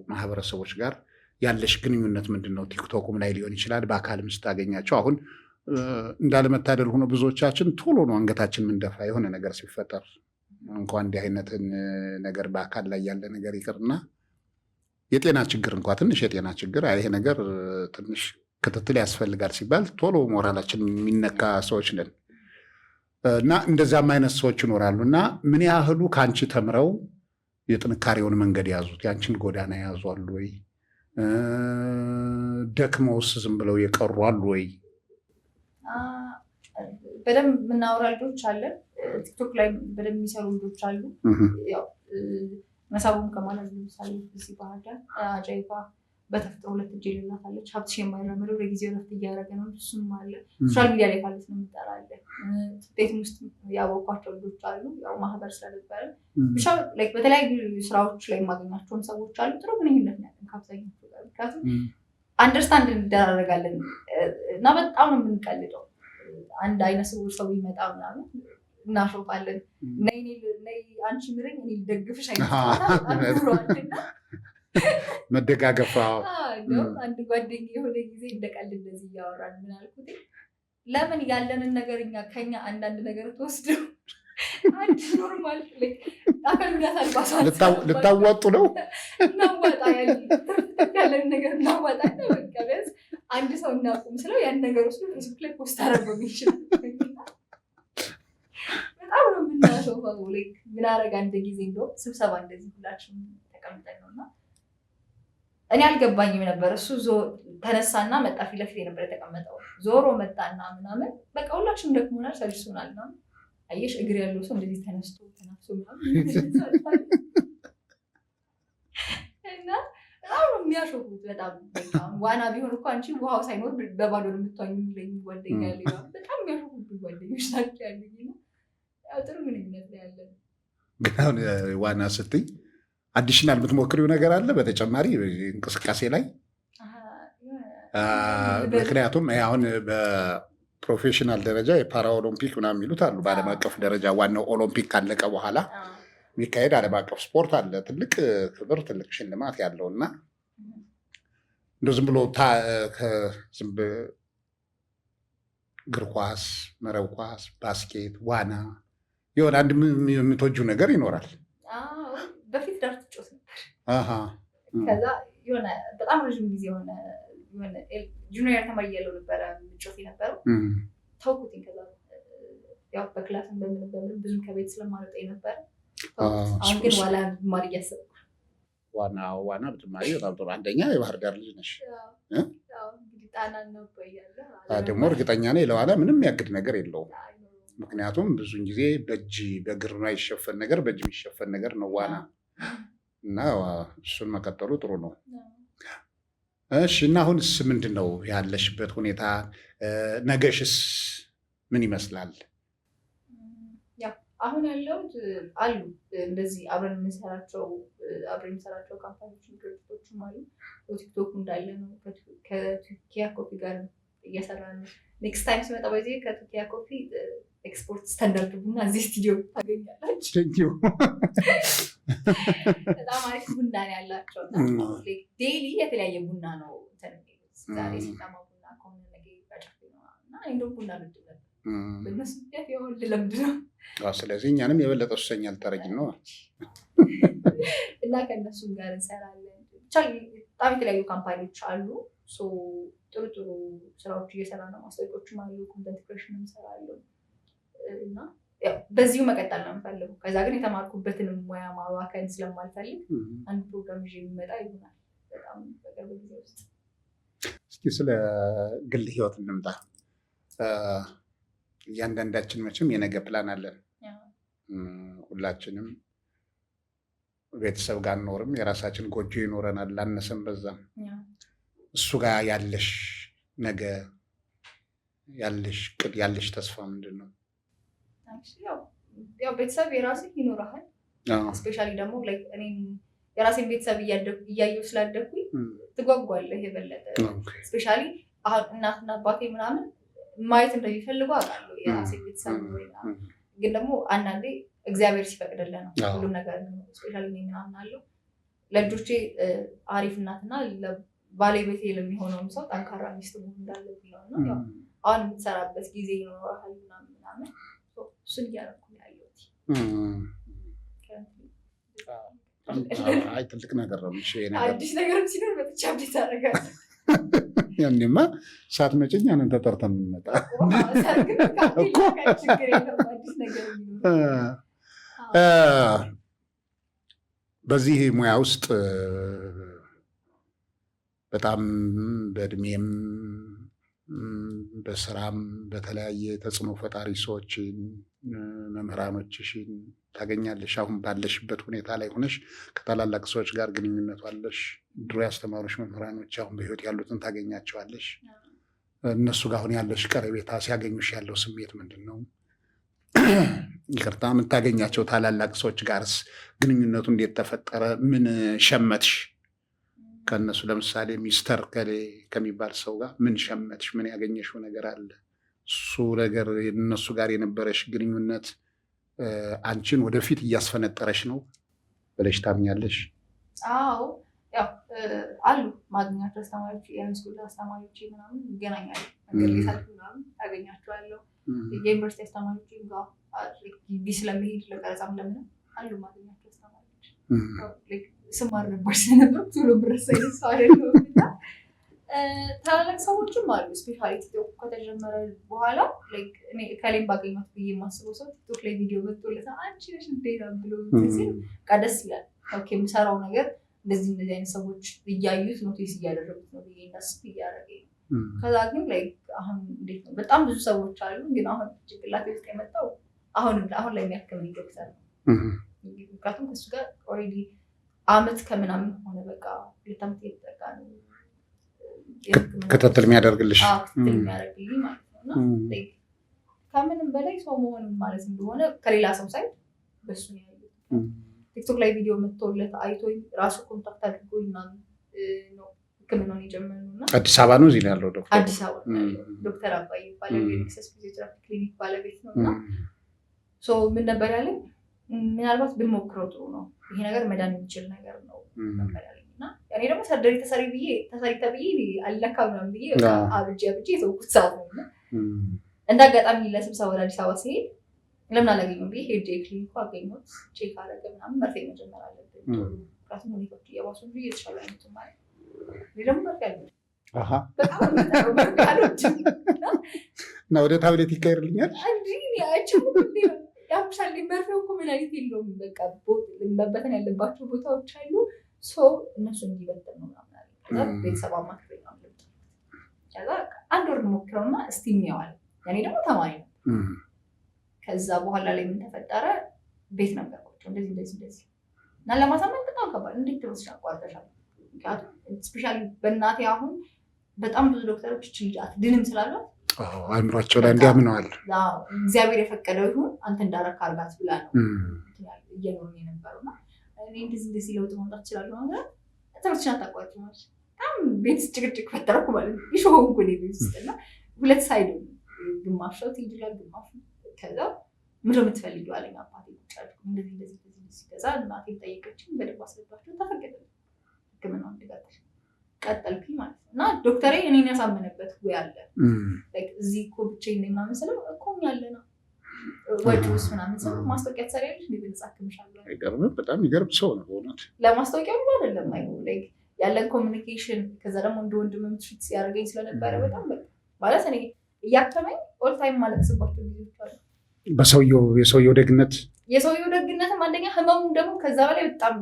B: ማህበረሰቦች ጋር ያለሽ ግንኙነት ምንድን ነው? ቲክቶኩም ላይ ሊሆን ይችላል፣ በአካልም ስታገኛቸው። አሁን እንዳለመታደል ሆኖ ብዙዎቻችን ቶሎ ነው አንገታችን ምንደፋ የሆነ ነገር ሲፈጠር። እንኳን እንዲህ አይነትን ነገር በአካል ላይ ያለ ነገር ይቅርና የጤና ችግር እንኳ ትንሽ የጤና ችግር ይሄ ነገር ትንሽ ክትትል ያስፈልጋል ሲባል ቶሎ ሞራላችን የሚነካ ሰዎች ነን እና እንደዚያም አይነት ሰዎች ይኖራሉ። እና ምን ያህሉ ከአንቺ ተምረው የጥንካሬውን መንገድ ያዙት? የአንቺን ጎዳና ያዙ አሉ ወይ? ደክመውስ ዝም ብለው የቀሩ አሉ ወይ?
A: በደንብ የምናወራ ልጆች አለን። ቲክቶክ ላይ በደንብ የሚሰሩ ልጆች አሉ። መሳቡም ከማለት ለምሳሌ እዚህ ባህር ዳር አጃይባ በተፈጥሮ 2 እጅ የሌላታለች። ሀብትሽ የማይራመደው ለጊዜው ረፍት እያደረገ ነው። እሱም አለ። ሶሻል ሚዲያ ላይ ካሉት ነው የምጠራለን። ቤትም ውስጥ ያወኳቸው ልጆች አሉ። ያው ማህበር ስለነበረ ብቻ በተለያዩ ስራዎች ላይ የማገኛቸውን ሰዎች አሉ። ጥሩ ግንኙነት ነው ያለን ከአብዛኞቹ ጋር። ምክንያቱም አንደርስታንድ እንደራረጋለን እና በጣም ነው የምንቀልደው። አንድ አይነ ስውር ሰው ይመጣ ምናምን እናሾፋለን። ነይ አንቺ ምረኝ እኔ ልደግፍሽ አይነት
B: መደጋገፋ።
A: አንድ ጓደኛ የሆነ ጊዜ እንደቀልድ እንደዚህ እያወራን ምን አልኩት፣ ለምን ያለንን ነገር ከኛ አንዳንድ ነገር ተወስደው አንድ ኖርማል አካል ጉዳት አልባሳት
B: ልታዋጡ ነው
A: እናዋጣ ያለን ነገር እናዋጣ በቃ ቢያንስ አንድ ሰው እናቁም ስለው ያን ነገር ውስጥ ፌስቡክ ላይ ፖስት አደረገው ይችላል። በጣም ነው የምናሾፈው። ምን አደረግ አንድ ጊዜ እንደውም ስብሰባ እንደዚህ ሁላችን ተቀምጠን ነውና እኔ አልገባኝም ነበር። እሱ ተነሳና መጣ። ፊት ለፊት ነበር የተቀመጠው። ዞሮ መጣና ምናምን በቃ ሁላችንም ደክሞናል ሰልችቶናል ምናምን። አየሽ እግር ያለው ሰው እንደዚህ ተነስቶ ተናፍሶ ምናምን እና በጣም ነው የሚያሾፉት። በጣም ዋና ቢሆን እኮ አንቺ ውሃው ሳይኖር በባዶ ነው የምትዋኙ የሚለኝ ጓደኛ ያለ በጣም የሚያሾፉት ጓደኞች ናቸው ያሉኝ። ያው ጥሩ ግንኙነት ላይ ያለን።
B: ግን አሁን ዋና ስትይ አዲሽናል የምትሞክሪው ነገር አለ በተጨማሪ እንቅስቃሴ ላይ? ምክንያቱም አሁን በፕሮፌሽናል ደረጃ የፓራ ኦሎምፒክ ምናምን የሚሉት አሉ። በዓለም አቀፍ ደረጃ ዋናው ኦሎምፒክ ካለቀ በኋላ የሚካሄድ ዓለም አቀፍ ስፖርት አለ። ትልቅ ክብር፣ ትልቅ ሽልማት ያለው እና እንደው ዝም ብሎ እግር ኳስ፣ መረብ ኳስ፣ ባስኬት፣ ዋና የሆነ አንድ የምትወጂው ነገር ይኖራል?
A: በፊት ዳርት ጮት ነበር። ከዛ የሆነ በጣም ረዥም ጊዜ የሆነ ጁኒየር ተማሪ እያለሁ ነበረ ጮት የነበረው። ተውኩትኝ። ከዛ ያው በክላስም በምን ብዙም ከቤት ስለማልወጣ ነበር። አሁን ግን ዋና ብማር እያሰብኩ። ዋና ብትማሪ በጣም ጥሩ። አንደኛ የባህር ዳር ልጅ ነሽ። ጣና ነው ያለ
B: ደግሞ እርግጠኛ ነኝ ለዋና ምንም ያግድ ነገር የለውም። ምክንያቱም ብዙን ጊዜ በእግር የማይሸፈን ነገር በእጅ የሚሸፈን ነገር ነው ዋና እና እሱን መቀጠሉ ጥሩ ነው። እሺ እና አሁንስ ምንድን ነው ያለሽበት ሁኔታ? ነገሽስ ምን ይመስላል?
A: አሁን ያለውት አሉ እንደዚህ አብረን የምንሰራቸው ካምፓኒዎችም ድርጅቶችም አሉ። ቲክቶክ እንዳለ ነው። ከቱርኪያ ኮፊ ጋር እየሰራ ነው። ኔክስት ታይም ሲመጣ በዚህ ከቱርኪያ ኮፊ ኤክስፖርት ስታንዳርድ ቡና እዚህ ስቱዲዮ ታገኛላችሁ። በጣም አሪፍ ቡና ያላቸው ዴይሊ የተለያየ ቡና ነው። ዛሬ ሲጠማ ቡና ከሆነ ነገ በጨፌ ነው እና እንደውም ቡና ልድ ነበር በእነሱ ምክንያት የወልድ ለምድ ነው።
B: ስለዚህ እኛንም የበለጠ ሱሰኛ ልታረጊን ነው
A: እና ከእነሱም ጋር እንሰራለን። ብቻ በጣም የተለያዩ ካምፓኒዎች አሉ። ጥሩ ጥሩ ስራዎች እየሰራ ነው። ማስታወቂያዎችም አሉ። ኮንተንት ክሬሽን እንሰራለን እና በዚሁ መቀጠል ነው የምፈልገው። ከዛ ግን የተማርኩበትን ሙያ ማባከን ስለማልፈልግ አንድ ፕሮግራም ይዤ የሚመጣ ይሆናል በጣም በቅርብ ጊዜ ውስጥ።
B: እስኪ ስለ ግል ህይወት እንምጣ። እያንዳንዳችን መቼም የነገ ፕላን አለን። ሁላችንም ቤተሰብ ጋር አንኖርም። የራሳችን ጎጆ ይኖረናል፣ ላነሰም በዛም። እሱ ጋር ያለሽ ነገ ያለሽ ቅድ ያለሽ ተስፋ ምንድን ነው?
A: ያው ቤተሰብ የራስህ ይኖርሃል። ስፔሻሊ ደግሞ እኔ የራሴን ቤተሰብ እያየሁ ስላደግኩኝ ትጓጓለህ የበለጠ። ስፔሻሊ አሁን እናትና አባቴ ምናምን ማየት እንደሚፈልጉ አውቃለሁ የራሴ ቤተሰብ ወይ ግን ደግሞ አንዳንዴ እግዚአብሔር ሲፈቅድልህ ነው ሁሉም ነገር ነው። ስፔሻሊ እኔ ምናምን አለው ለልጆቼ አሪፍ እናትና ባለቤቴ ለሚሆነውም ሰው ጠንካራ ሚስት መሆን እንዳለብኝ ነው እና ያው አሁን የምትሰራበት ጊዜ ይኖርሃል ምናምን እሱን እያደረኩ ነው ያለሁት።
B: አይ ትልቅ ነገር ነው።
A: አዲስ ነገርም ሲኖር መጥቻ አብዴት አደርጋለሁ።
B: ያኔማ ሳትመጪኝ ያንን ተጠርተን የምንመጣ በዚህ ሙያ ውስጥ በጣም በእድሜም በስራም በተለያየ ተጽዕኖ ፈጣሪ ሰዎችን መምህራኖችሽን ታገኛለሽ። አሁን ባለሽበት ሁኔታ ላይ ሆነሽ ከታላላቅ ሰዎች ጋር ግንኙነት አለሽ። ድሮ ያስተማሩሽ መምህራኖች አሁን በህይወት ያሉትን ታገኛቸዋለሽ። እነሱ ጋር አሁን ያለሽ ቀረቤታ ሲያገኙሽ ያለው ስሜት ምንድን ነው? ይቅርታ የምታገኛቸው ታላላቅ ሰዎች ጋርስ ግንኙነቱ እንዴት ተፈጠረ? ምን ሸመትሽ ከእነሱ? ለምሳሌ ሚስተር ከሌ ከሚባል ሰው ጋር ምን ሸመትሽ? ምን ያገኘሽው ነገር አለ? እሱ ነገር እነሱ ጋር የነበረሽ ግንኙነት አንቺን ወደፊት እያስፈነጠረሽ ነው ብለሽ ታምኛለሽ?
A: አዎ ያው አሉ ማግኛቸው አስተማሪዎች፣ የሃይስኩል አስተማሪዎች ምናምን ይገናኛሉ። መንገድ ላይ ሳልፍ ምናምን ታገኛቸዋለሁ። የዩኒቨርሲቲ አስተማሪዎች ጋር ግቢ ስለመሄድ ለቀረጻም ለምንም አሉ ማግኛቸው አስተማሪዎች። ስማር ነበር ስለነበር ቶሎ ብረሳ ይነሳ አይደለም እና ታላላቅ ሰዎችም አሉ። ስፔሻሊ ቲክቶክ ከተጀመረ በኋላ እኔ ከሌም ባገኘት ብዬ የማስበው ሰው ቲክቶክ ላይ ቪዲዮ መጥቶለት አንቺ ነሽ እንዴት ብሎ ሲል ደስ ይላል። የምሰራው ነገር እንደዚህ አይነት ሰዎች እያዩት ኖቲስ እያደረጉት ነው ብዬ እንዳስብ እያደረገኝ ነው። ከዛ ግን አሁን እንዴት ነው በጣም ብዙ ሰዎች አሉ። ግን አሁን ጭንቅላቴ ውስጥ የመጣው አሁን ላይ የሚያክመኝ ዶክተር ነው። ምክንያቱም ከሱ ጋር ኦልሬዲ አመት ከምናምን ሆነ በቃ 2 ዓመት የተጠጋ ነው
B: ክትትል የሚያደርግልሽ
A: ክትትል የሚያደርግልኝ ማለት ነው። እና ከምንም በላይ ሰው መሆን ማለት እንደሆነ ከሌላ ሰው ሳይድ በሱ ነው ያየሁት። ቲክቶክ ላይ ቪዲዮ መጥቶለት አይቶኝ ራሱ ኮንታክት አድርጎኝ ምናምን ነው ህክምናውን የጀመርነው። እና
B: አዲስ አበባ ነው እዚህ ያለው ዶክተር?
A: አዲስ አበባ ዶክተር አባይ ይባላል። የኤክሰስ ፊዚዮቴራፒ ክሊኒክ ባለቤት ነው። እና ምን ነበር ያለኝ ምናልባት ብንሞክረው ጥሩ ነው፣ ይሄ ነገር መዳን የሚችል ነገር ነው ነበር ያለኝ። እና እኔ ደግሞ ሰርጀሪ ተሰሪ ተብዬ አለካ ምናምን ብዬ አብጄ የተውኩት ሰዓት ነው። እንደ አጋጣሚ ለስብሰባ ወደ አዲስ አበባ ሲሄድ ለምን አላገኘሁም ብዬ ሄጄ ክሊኒኩ አገኘሁት። ቼክ አደረገ ምናምን መርፌ መጀመር አለብን ምክንያቱም ሁኔታዎች እየባሱ እንጂ እየተሻለ አይነቱ ማለት ነው። ደግሞ መርፌ አለ
B: እና ወደ ታብሌት ይካሄድልኛል
A: ያምሻል። መርፌው እኮ መድኃኒት የለውም። በቃ መበተን ያለባቸው ቦታዎች አሉ። ሰው እነሱ እንዲበተን ነው ምናምን አለ። ከዛ ቤተሰብ አማክሬ ነው አለብን። ከዛ 1 ወር እንሞክረውና እስቲ እንየዋለን። እኔ ደግሞ ተማሪ ነው። ከዛ በኋላ ላይ ምን ተፈጠረ? ቤት ነገርኳቸው እንደዚህ እና ለማሳመን በጣም ከባድ። እንዴት ትሮስ አቋርጠሻል? ምክንያቱም ስፔሻሊ በእናቴ አሁን በጣም ብዙ ዶክተሮች ልጅ አትድንም ስላሏት
B: አእምሯቸው ላይ እንዲያምነዋል
A: እግዚአብሔር የፈቀደው ይሁን አንተ እንዳረካ አርጋት ብላ ነው እየኖርን የነበረው እና እኔ እንደዚህ ለውጥ ማምጣት እችላለሁ ማለት ትምህርትሽን አታቋርጪ ማለት በጣም ቤት ጭቅጭቅ ፈጠረኩ ማለት ነው። ይሾሆንኩ ቤት ውስጥ እና ሁለት ሳይድ ግማሽ ሰው ትይጅላል ግማሽ ከዛ ምንድን ነው የምትፈልጊው አለኝ አባቴ ቁጭ አልኩ እንደዚህ ሲገዛ እናቴን ጠየቀችኝ በደንብ አስረዳቸው ተፈቀደልኝ ህክምናውን እንድቀጥል ቀጠልኩኝ ማለት ነው እና ዶክተሬ እኔን ያሳመነበት ወይ አለ እዚህ እኮ ብቻዬን ነኝ ምናምን ስለው እኮ ያለ ነው ወጪ ውስጥ ምናምን ሰው ማስታወቂያ ትሰሪያለሽ ብልጽ አክምሻለሁ
B: አይገርምም በጣም ይገርም ሰው ነው በእውነት
A: ለማስታወቂያ ብሎ አይደለም አይደለም ያለን ኮሚኒኬሽን ከዛ ደግሞ እንደ ወንድም ምትሪት ሲያደርገኝ ስለነበረ በጣም ማለት እኔ እያከመኝ ኦል ታይም ማለቅስባቸው ጊዜዎች አሉ።
B: የሰውየው ደግነትም
A: አንደኛ ህመሙም ደግሞ ከዛ በላይ በጣም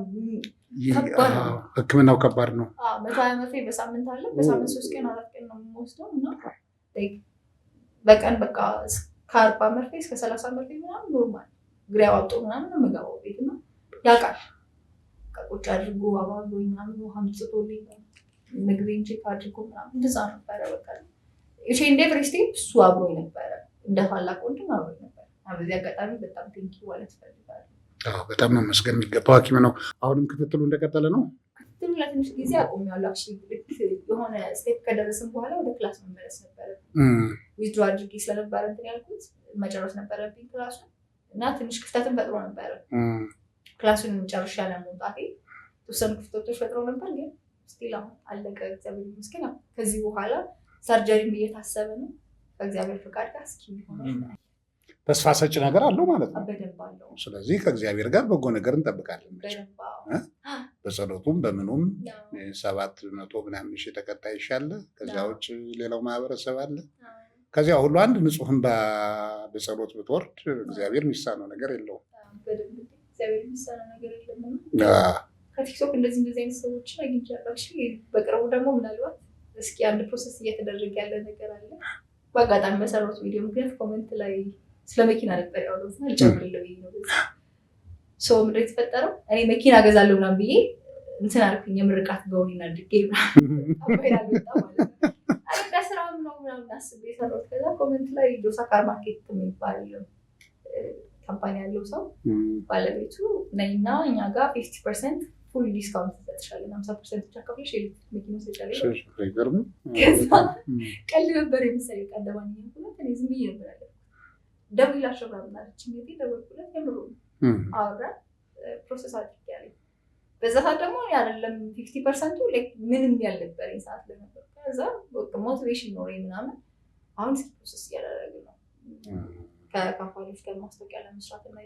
A: ከባድ ነው።
B: ህክምናው ከባድ ነው።
A: 120 መርፌ በሳምንት አለ። በሳምንት 3 ቀን 4 ቀን ነው የምወስደው እና በቀን በቃ ከ40 መርፌ እስከ 30 መርፌ ምናምን ኖርማል ግራ ያወጡ ምናምን ነው የምገባው ቤት እና ያውቃል ቁጭ አድርጎ አባሎኝ ምናምን ውሃም ጽቶልኝ ምግቤን ቼክ አድርጎ ምናምን እንደዛ ነበረ። በቃ ኤንድ ኤቭሪ ስቴፕ እሱ አብሮኝ ነበረ፣ እንደ ታላቅ ወንድም አብሮኝ ነበረ። በዚህ አጋጣሚ በጣም ቴንኪው ማለት እፈልጋለሁ።
B: በጣም መመስገን የሚገባው ሐኪም ነው። አሁንም ክትትሉ እንደቀጠለ ነው?
A: ክትትሉ ለትንሽ ጊዜ አቆሚያለሁ። ልክ የሆነ ስቴፕ ከደረስን በኋላ ወደ ክላስ መመለስ ነበረ። ዊዝድሮ አድርጌ ስለነበረ እንትን ያልኩት መጨረስ ነበረብኝ ክላሱን እና ትንሽ ክፍተትን ፈጥሮ ነበረ። ክላሱን ጨርሼ ለመውጣቴ የተወሰኑ ክፍተቶች ፈጥሮ ነበር፣ ግን ስቲል አሁን አለቀ እግዚአብሔር ይመስገን። ከዚህ በኋላ ሰርጀሪም እየታሰበ ነው ከእግዚአብሔር ፈቃድ ጋር። እስኪ
B: ተስፋ ሰጪ ነገር አለው ማለት ነው።
A: በደንብ አለው።
B: ስለዚህ ከእግዚአብሔር ጋር በጎ ነገር እንጠብቃለን። በጸሎቱም በምኑም 700 ምናምን ሺህ ተከታይ ይሻለ። ከዚያ ውጭ ሌላው ማህበረሰብ አለ። ከዚያ ሁሉ አንድ ንጹህም በጸሎት ብትወርድ እግዚአብሔር የሚሳነው ነገር የለውም።
A: እግዚአብሔር የሚሳነው ነገር የለም። ከቲክቶክ እንደዚህ አይነት ሰዎችን አግኝቻለሁ። በቅርቡ ደግሞ ምናልባት እስኪ አንድ ፕሮሰስ እየተደረገ ያለ ነገር አለ። በአጋጣሚ በሰራሁት ቪዲዮ ምክንያት ኮመንት ላይ ስለ መኪና ነበር ያወራሁት እና ልጨምርልህ ብዬ ነው። ሰው ምንድን ነው የተፈጠረው? እኔ መኪና እገዛለሁ ምናምን ብዬ እንትን አልኩኝ። የምርቃት ገውኔን አድርጌ ስራ ነው ምናምን አስቤ የሰራሁት። ከዛ ኮመንት ላይ ጆሳ ካር ማርኬት የሚባል ካምፓኒ ያለው ሰው ባለቤቱ ነኝና እኛ ጋር 50% ፉል ዲስካውንት ትሰጥሻለን፣ 50% ብቻ ከፍለሽ ኤሌክትሪክ መኪና ትሰጫለሽ። ቀልድ ነበር የመሰለኝ። ቀልድ ለማንኛውም ሁለት እኔ ዝም ብዬ ነበር ያለ ደውላቸው ምናምን አለችኝ። እንግዲህ ደወልኩለት የምሩ አወራን ፕሮሰስ አድርጌያለሁ። በዛ ሰዓት ደግሞ አይደለም 50% ምንም ያልነበረኝ ሰዓት ለነበር። ከዛ ሞቲቬሽን ኖረኝ ምናምን አሁን እስኪ ፕሮሰስ እያደረግን ነው ከካምፓኒዎች ጋር ማስታወቂያ ለመስራት እና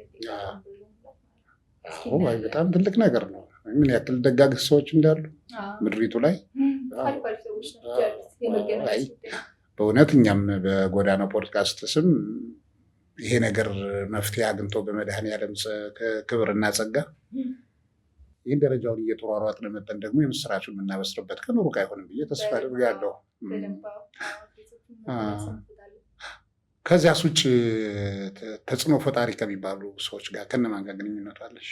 B: በጣም ትልቅ ነገር ነው። ምን ያክል ደጋግ ሰዎች እንዳሉ ምድሪቱ ላይ በእውነት እኛም በጎዳና ፖድካስት ስም ይሄ ነገር መፍትሄ አግኝቶ በመድኃኔዓለም ክብርና ጸጋ ይህን ደረጃውን እየተሯሯጥን መጠን ደግሞ የምስራቹን የምናበስርበት ቀን ሩቅ አይሆንም ብዬ ተስፋ አድርጋለሁ። ከዚያስ ውጭ ተጽዕኖ ፈጣሪ ከሚባሉ ሰዎች ጋር ከነማን ጋር ግንኙነቱ አለሽ?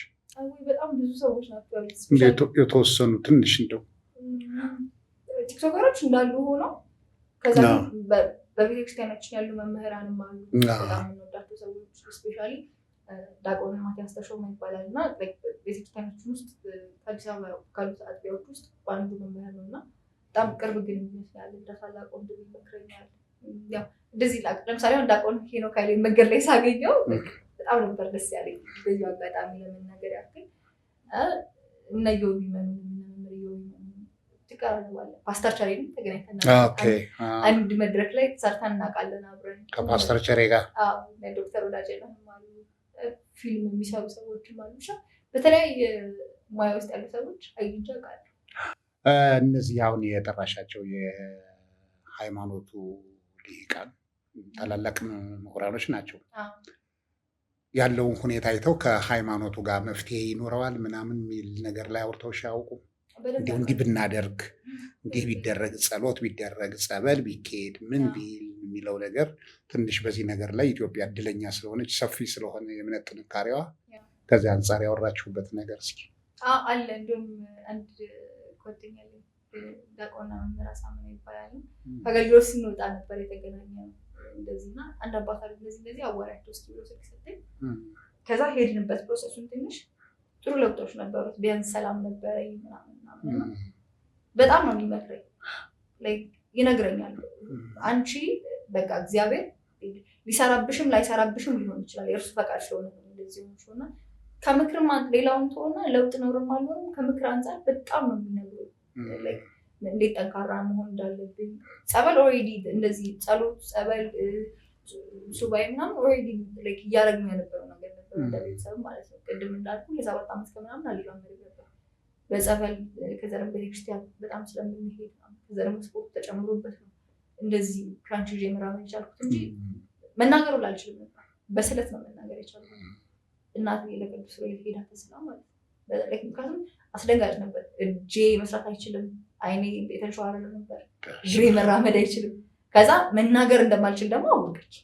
A: በጣም ብዙ ሰዎች ናቸው።
B: የተወሰኑ ትንሽ እንደው
A: ቲክቶከሮች እንዳሉ ሆነው ከዛ በቤተክርስቲያናችን ያሉ መምህራንም አሉ። በጣም የምንወዳቸው ሰዎች ስፔሻሊ ዲያቆን ማቲያስ ተሾመ ይባላል እና ቤተክርስቲያናችን ውስጥ ከአዲስ አበባ ካሉት አጥቢያዎች ውስጥ በአንዱ መምህር ነው እና በጣም ቅርብ ግንኙነት ያለ እንደታላቅ ወንድም ይመክረኛል። እንደዚህ ለምሳሌ ዲያቆን ሄኖክ ኃይሌ መንገድ ላይ ሳገኘው በጣም ነበር ደስ ያለኝ። በዚህ አጋጣሚ ለመናገር ያክል እነየው ቢመኑ ፓስተር ቸሬ ተገናኝተናል። አንድ መድረክ ላይ ሰርተን እናውቃለን አብረን
B: ከፓስተር ቸሬ ጋር።
A: ዶክተር ወዳጄነህ አሉ፣ ፊልም የሚሰሩ ሰዎችም አሉ። በተለያየ ሙያ ውስጥ ያሉ ሰዎች አግኝቼ አውቃለሁ።
B: እነዚህ አሁን የጠራሻቸው የሃይማኖቱ ሊቃን ታላላቅ ምሁራኖች ናቸው። ያለውን ሁኔታ አይተው ከሃይማኖቱ ጋር መፍትሄ ይኖረዋል ምናምን የሚል ነገር ላይ አውርተውሽ ያውቁ? እንዲህ ብናደርግ እንዲህ ቢደረግ ጸሎት ቢደረግ ጸበል ቢካሄድ ምን ቢል የሚለው ነገር ትንሽ በዚህ ነገር ላይ ኢትዮጵያ እድለኛ ስለሆነች ሰፊ ስለሆነ የእምነት ጥንካሬዋ ከዚህ አንጻር ያወራችሁበት ነገር እስኪ
A: አለ? እንዲሁም አንድ ጓደኛ ዲያቆን መምህር አሳምነው ይባላል። ከአገልግሎት ስንወጣ ነበር የተገናኘነው። እንደዚህና አንድ አባት አሉ እንደዚህ አዋራቸው እስኪ ብሎ ስልክ ሰጠኝ። ከዛ ሄድንበት ፕሮሰሱን ትንሽ ጥሩ ለውጦች ነበሩት። ቢያንስ ሰላም ነበረኝ ምናምን በጣም ነው የሚመክረኝ። ላይክ ይነግረኛል አንቺ በቃ እግዚአብሔር ሊሰራብሽም ላይሰራብሽም ሊሆን ይችላል የእርሱ ፈቃድ ስለሆነ እንደዚህ ሆኖና ከምክርም ሌላውን ተሆነ ለውጥ ኖርም አልኖርም ከምክር አንፃር በጣም ነው የሚነግረኝ። ላይክ እንዴት ጠንካራ መሆን እንዳለብኝ ጸበል ኦልሬዲ እንደዚህ ጸሎት ጸበል ሱባኤ ምናምን ኦልሬዲ ላይክ እያደረግን የነበረው ነገር ነበር እንደ ቤተሰብ ማለት ነው። ቅድም እንዳልኩ የ7 ዓመት ከምናምን አልጀመርም ነበር በጸበል ከዛ ደግሞ ቤተክርስቲያን በጣም ስለምንሄድ ከዛ ደግሞ ስፖርት ተጨምሮበት ነው እንደዚህ ክራንች ይዤ መራመድ የቻልኩት እንጂ መናገሩ ላልችልም ነበር። በስለት ነው መናገር የቻልኩት። እናቴ ለቅዱስ ዑራኤል ሄዳ ተስላ ማለት ነው። ምክንያቱም አስደንጋጭ ነበር። እጄ መስራት አይችልም፣ አይኔ የተንሸዋረረ ነበር፣ እግሬ መራመድ አይችልም። ከዛ መናገር እንደማልችል ደግሞ አወቀች።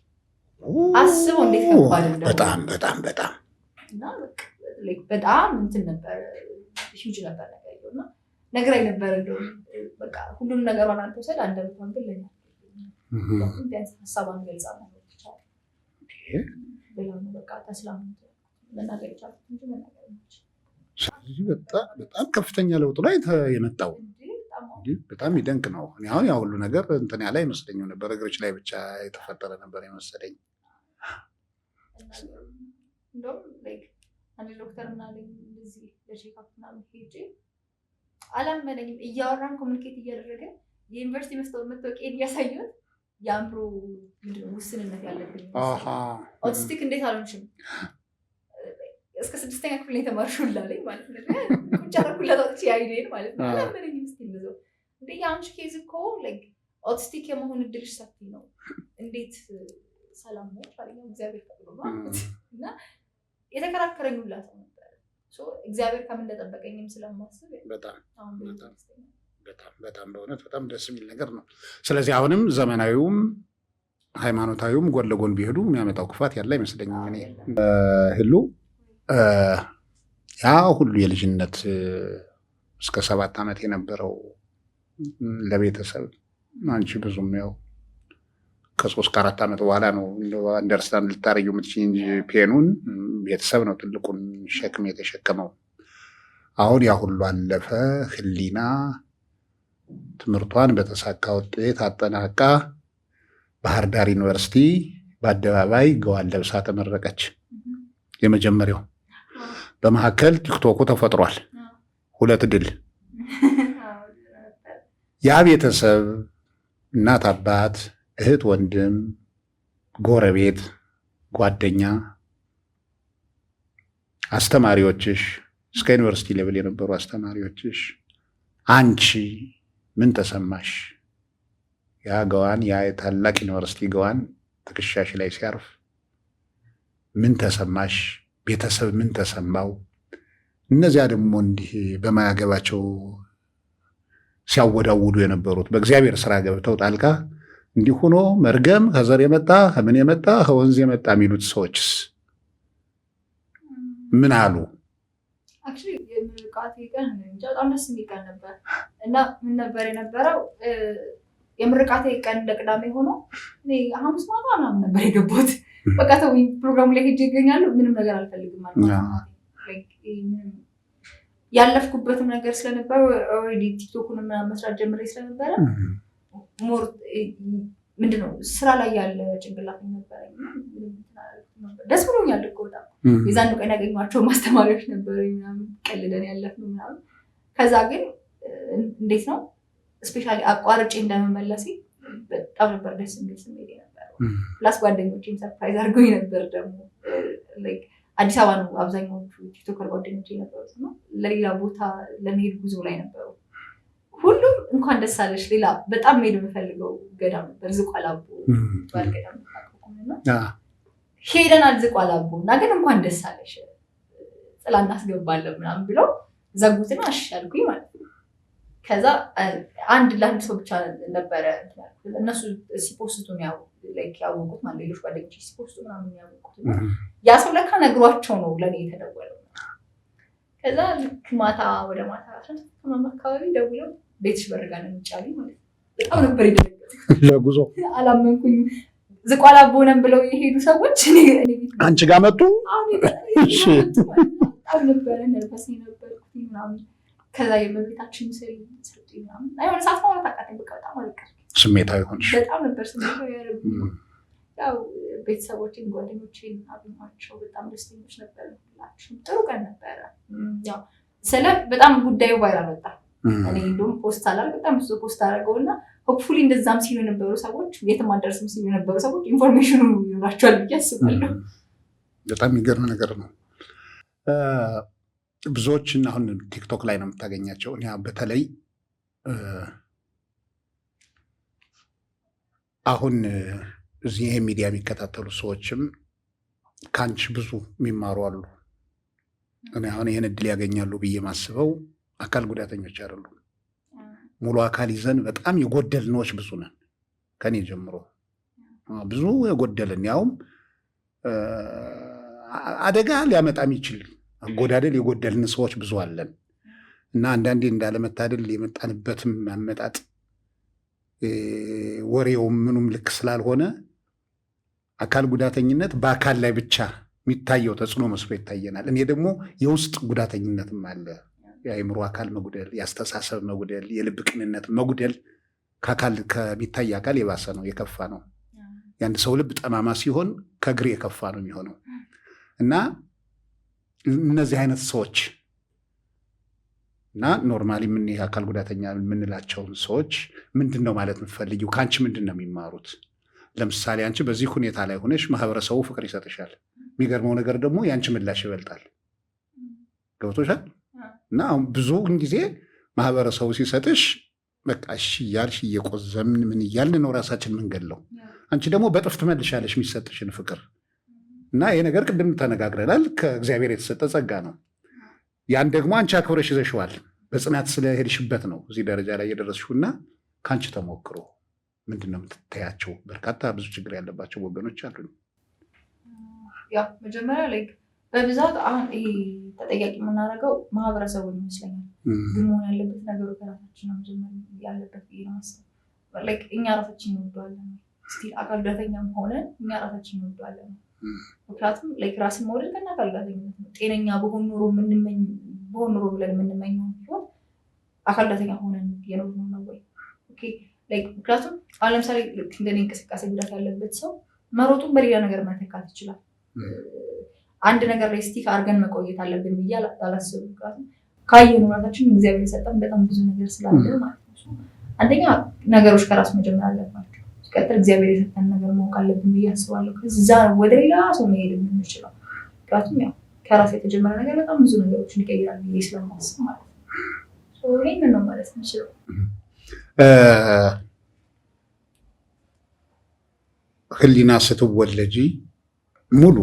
A: አስበው እንዴት ከባድ እንደሆነ
B: በጣም
A: እና በጣም እንትን ነበር ሂውጅ ነበር ነገር እና ነግራኝ ነበር እንደውም በቃ ሁሉም ነገሯን አንተ ወሰድ አንደበቷን ግን ለኛ ቢያንስ ሀሳቧን ገልጻ ነው ይቻላል ብለው ነው በቃ ተስላም መናገር ይቻላል እንጂ መናገር አይቻልም።
B: ስለዚህ በጣም ከፍተኛ ለውጥ ላይ የመጣው በጣም ይደንቅ ነው። እኔ አሁን ያ ሁሉ ነገር እንትን ያለ አይመስለኝም ነበር። እግሮች ላይ ብቻ የተፈጠረ ነበር የመሰለኝ።
A: እንደውም አንድ ዶክተር ምናለኝ እንደዚህ ለቼክአፕ ምናምን ሄጄ አላመነኝም። እያወራን ኮሚኒኬት እያደረገን የዩኒቨርሲቲ መታወቂያ እያሳየሁት የአእምሮ ውስንነት ያለብኝ ኦቲስቲክ እንዴት አልሆንሽም እስከ 6ኛ ክፍል የተማርሽው ላለኝ ማለት ነው። ቁጭ አደረኩለት አውጥቼ አይኔን ማለት ነው። አላመነኝም። እስኪ እንደዚያው እንደ የአንቺ ኬዝ እኮ ኦቲስቲክ የመሆን እድልሽ ሰፊ ነው፣ እንዴት ሰላም ነው አለኝ። እግዚአብሔር ፈቅዶ ነው እና የተከራከረኝ ሁላ ሰው ነበር። እግዚአብሔር ከምን እንደጠበቀኝም ስለማስብ
B: በጣም በእውነት በጣም ደስ የሚል ነገር ነው። ስለዚህ አሁንም ዘመናዊውም ሃይማኖታዊውም ጎን ለጎን ቢሄዱ የሚያመጣው ክፋት ያለ አይመስለኝም። እኔ ህሉ ያ ሁሉ የልጅነት እስከ 7 ዓመት የነበረው ለቤተሰብ አንቺ ብዙም ያው ከ3 ከ4 ዓመት በኋላ ነው አንደርስታንድ ልታረጊው የምትችይ እንጂ ፔኑን ቤተሰብ ነው ትልቁን ሸክም የተሸከመው። አሁን ያ ሁሉ አለፈ። ህሊና ትምህርቷን በተሳካ ውጤት አጠናቃ ባህር ዳር ዩኒቨርሲቲ በአደባባይ ገዋን ለብሳ ተመረቀች። የመጀመሪያው በመካከል ቲክቶኩ ተፈጥሯል። 2 ድል። ያ ቤተሰብ እናት አባት እህት ወንድም ጎረቤት ጓደኛ አስተማሪዎችሽ እስከ ዩኒቨርሲቲ ሌቭል የነበሩ አስተማሪዎችሽ አንቺ ምን ተሰማሽ? ያ ገዋን ያ የታላቅ ዩኒቨርሲቲ ገዋን ትከሻሽ ላይ ሲያርፍ ምን ተሰማሽ? ቤተሰብ ምን ተሰማው? እነዚያ ደግሞ እንዲህ በማያገባቸው ሲያወዳውዱ የነበሩት በእግዚአብሔር ስራ ገብተው ጣልቃ እንዲህ ሆኖ መርገም ከዘር የመጣ ከምን የመጣ ከወንዝ የመጣ የሚሉት ሰዎችስ ምን አሉ?
A: አክቹዋሊ የምርቃቴ ቀን በጣም ደስ የሚል ቀን ነበር እና ምን ነበር የነበረው የምርቃቴ ቀን ለቅዳሜ ሆኖ እኔ ሐሙስ ማታ ምናምን ነበር የገባሁት። በቃ ተውኝ ፕሮግራሙ ላይ ሄጄ ይገኛሉ ምንም ነገር አልፈልግም ማለት ነው። ያለፍኩበትም ነገር ስለነበረ ኦልሬዲ ቲክቶኩን ምናምን መስራት ጀምሬ ስለነበረ ሞር ምንድነው ስራ ላይ ያለ ጭንቅላት ነበረኝ። ደስ ብሎኛል እኮ በጣም የዛን ቀን ያገኟቸው ማስተማሪዎች ነበሩ ምናምን ቀልደን ያለፍነው ምናምን። ከዛ ግን እንዴት ነው ስፔሻሊ አቋርጬ እንደመመለሴ በጣም ነበር ደስ የሚል ስሜት የነበረው። ፕላስ ጓደኞቼም ሰርፕራይዝ አድርገውኝ ነበር። ደግሞ አዲስ አበባ ነው አብዛኛዎቹ ቲክቶከር ጓደኞቼ የነበሩት እና ለሌላ ቦታ ለመሄድ ጉዞ ላይ ነበሩ። ሁሉም እንኳን ደስ አለሽ። ሌላ በጣም መሄድ የምፈልገው ገዳም ነበር ዝቋላ አቦ ባል ገዳም ነበር። ሄደናል ዝቋላ አቦ እና ግን እንኳን ደስ አለሽ ጥላ እናስገባለን ምናምን ብለው ዘጉትና እሺ አልኩኝ ማለት ነው። ከዛ ለአንድ ሰው ብቻ ነበረ እነሱ ሲፖስቱ ነው ያወቁት ማለት ሌሎች ጓደኞቼ ሲፖስቱ ምናምን ያወቁት ያ ሰው ለካ ነግሯቸው ነው ለእኔ የተደወለው። ከዛ ልክ ማታ ወደ ማታ አካባቢ ደውለው ቤትሽ በርጋ ነው የሚጫሉ ማለት ነው። በጣም ነበር የደነገጥኩት።
B: ለጉዞ
A: አላመንኩኝ። ዝቋላ ቦነን ብለው የሄዱ ሰዎች
B: አንቺ ጋር መጡ።
A: በጣም ነበረ ነርቨስ ነበርኩ ምናምን። ከዛ የመቤታችን ስል ሰጡ ምናምን አይሆን ሰዓት ማለት አቃተኝ። በቃ በጣም አለቀስኩ።
B: ስሜታዊ ሆንሽ?
A: በጣም ነበር ስሜታዊ ያደረጉኝ። ያው ቤተሰቦቼን ጓደኞቼን አገኘኋቸው። በጣም ደስተኞች ነበር። ሁላችሁም ጥሩ ቀን ነበረ። ያው ስለ በጣም ጉዳዩ ቫይራል ወጣ። እኔ እንደውም ፖስት አላደረግም። በጣም ብዙ ፖስት አደረገውና ሆፕፉሊ እንደዛም ሲሉ የነበሩ ሰዎች የትም አደርስም ሲሉ የነበሩ ሰዎች ኢንፎርሜሽኑ ይኖራቸዋል ብዬ አስባለሁ።
B: በጣም የሚገርም ነገር ነው። ብዙዎችን አሁን ቲክቶክ ላይ ነው የምታገኛቸው። እኔ በተለይ አሁን እዚህ ይሄ ሚዲያ የሚከታተሉ ሰዎችም ከአንቺ ብዙ የሚማሩ አሉ። እኔ አሁን ይህን እድል ያገኛሉ ብዬ ማስበው አካል ጉዳተኞች አይደሉም። ሙሉ አካል ይዘን በጣም የጎደልነዎች ብዙ ነን። ከኔ ጀምሮ ብዙ የጎደልን ያውም አደጋ ሊያመጣ የሚችል አጎዳደል የጎደልን ሰዎች ብዙ አለን እና አንዳንዴ እንዳለመታደል የመጣንበትም አመጣጥ ወሬውም ምኑም ልክ ስላልሆነ አካል ጉዳተኝነት በአካል ላይ ብቻ የሚታየው ተጽዕኖ መስሎ ይታየናል። እኔ ደግሞ የውስጥ ጉዳተኝነትም አለ። የአእምሮ አካል መጉደል፣ የአስተሳሰብ መጉደል፣ የልብ ቅንነት መጉደል ከአካል ከሚታይ አካል የባሰ ነው፣ የከፋ ነው። የአንድ ሰው ልብ ጠማማ ሲሆን ከእግር የከፋ ነው የሚሆነው እና እነዚህ አይነት ሰዎች እና ኖርማሊ ምን አካል ጉዳተኛ የምንላቸውን ሰዎች ምንድን ነው ማለት የምትፈልጊው? ከአንቺ ምንድን ነው የሚማሩት? ለምሳሌ አንቺ በዚህ ሁኔታ ላይ ሆነሽ ማህበረሰቡ ፍቅር ይሰጥሻል። የሚገርመው ነገር ደግሞ የአንቺ ምላሽ ይበልጣል። ገብቶሻል? እና አሁን ብዙውን ጊዜ ማህበረሰቡ ሲሰጥሽ በቃ እሺ እያልሽ እየቆዘምን ምን እያልን ነው ራሳችን ምንገለው። አንቺ ደግሞ በጥፍ ትመልሻለሽ የሚሰጥሽን ፍቅር እና ይሄ ነገር ቅድም ተነጋግረናል፣ ከእግዚአብሔር የተሰጠ ጸጋ ነው። ያን ደግሞ አንቺ አክብረሽ ይዘሽዋል። በጽናት ስለሄድሽበት ነው እዚህ ደረጃ ላይ የደረስሽውና ከአንቺ ተሞክሮ ምንድን ነው የምትታያቸው? በርካታ ብዙ ችግር ያለባቸው ወገኖች አሉ።
A: ያው መጀመሪያ ላይ በብዛት አሁን ይሄ ተጠያቂ የምናደርገው ማህበረሰቡን ይመስለኛል። ግን መሆን ያለበት ነገሩ ከራሳችን ነው መጀመር ያለበት ብዬ ነው የማስበው። እኛ ራሳችን እንወደዋለን። እስኪ አካል ጉዳተኛም ሆነን እኛ ራሳችን እንወደዋለን። ምክንያቱም ራስን መውደድ ከና አካል ጉዳተኝነት ነው። ጤነኛ በሆን ኑሮ ብለን የምንመኘው ሲሆን አካል ጉዳተኛ ሆነን የኖርነው ነው ወይ? ምክንያቱም አሁን ለምሳሌ እንደኔ እንቅስቃሴ ጉዳት ያለበት ሰው መሮጡን በሌላ ነገር መተካት ይችላል። አንድ ነገር ላይ ስቲክ አድርገን መቆየት አለብን ብዬ አላስብም። ምክንያቱም ካየን ራሳችን እግዚአብሔር የሰጠን በጣም ብዙ ነገር ስላለ ማለት ነው። አንደኛ ነገሮች ከራስ መጀመር አለባቸው። ሲቀጥል እግዚአብሔር የሰጠን ነገር ማወቅ አለብን ብዬ አስባለሁ። ከዛ ወደ ሌላ ሰው መሄድ የምንችለው ምክንያቱም ያው ከራስ የተጀመረ ነገር በጣም ብዙ ነገሮችን ይቀይራል ብዬ ስለማስብ ማለት ነው። ይህንን ነው ማለት የምችለው።
B: ህሊና ስትወለጂ ሙሉ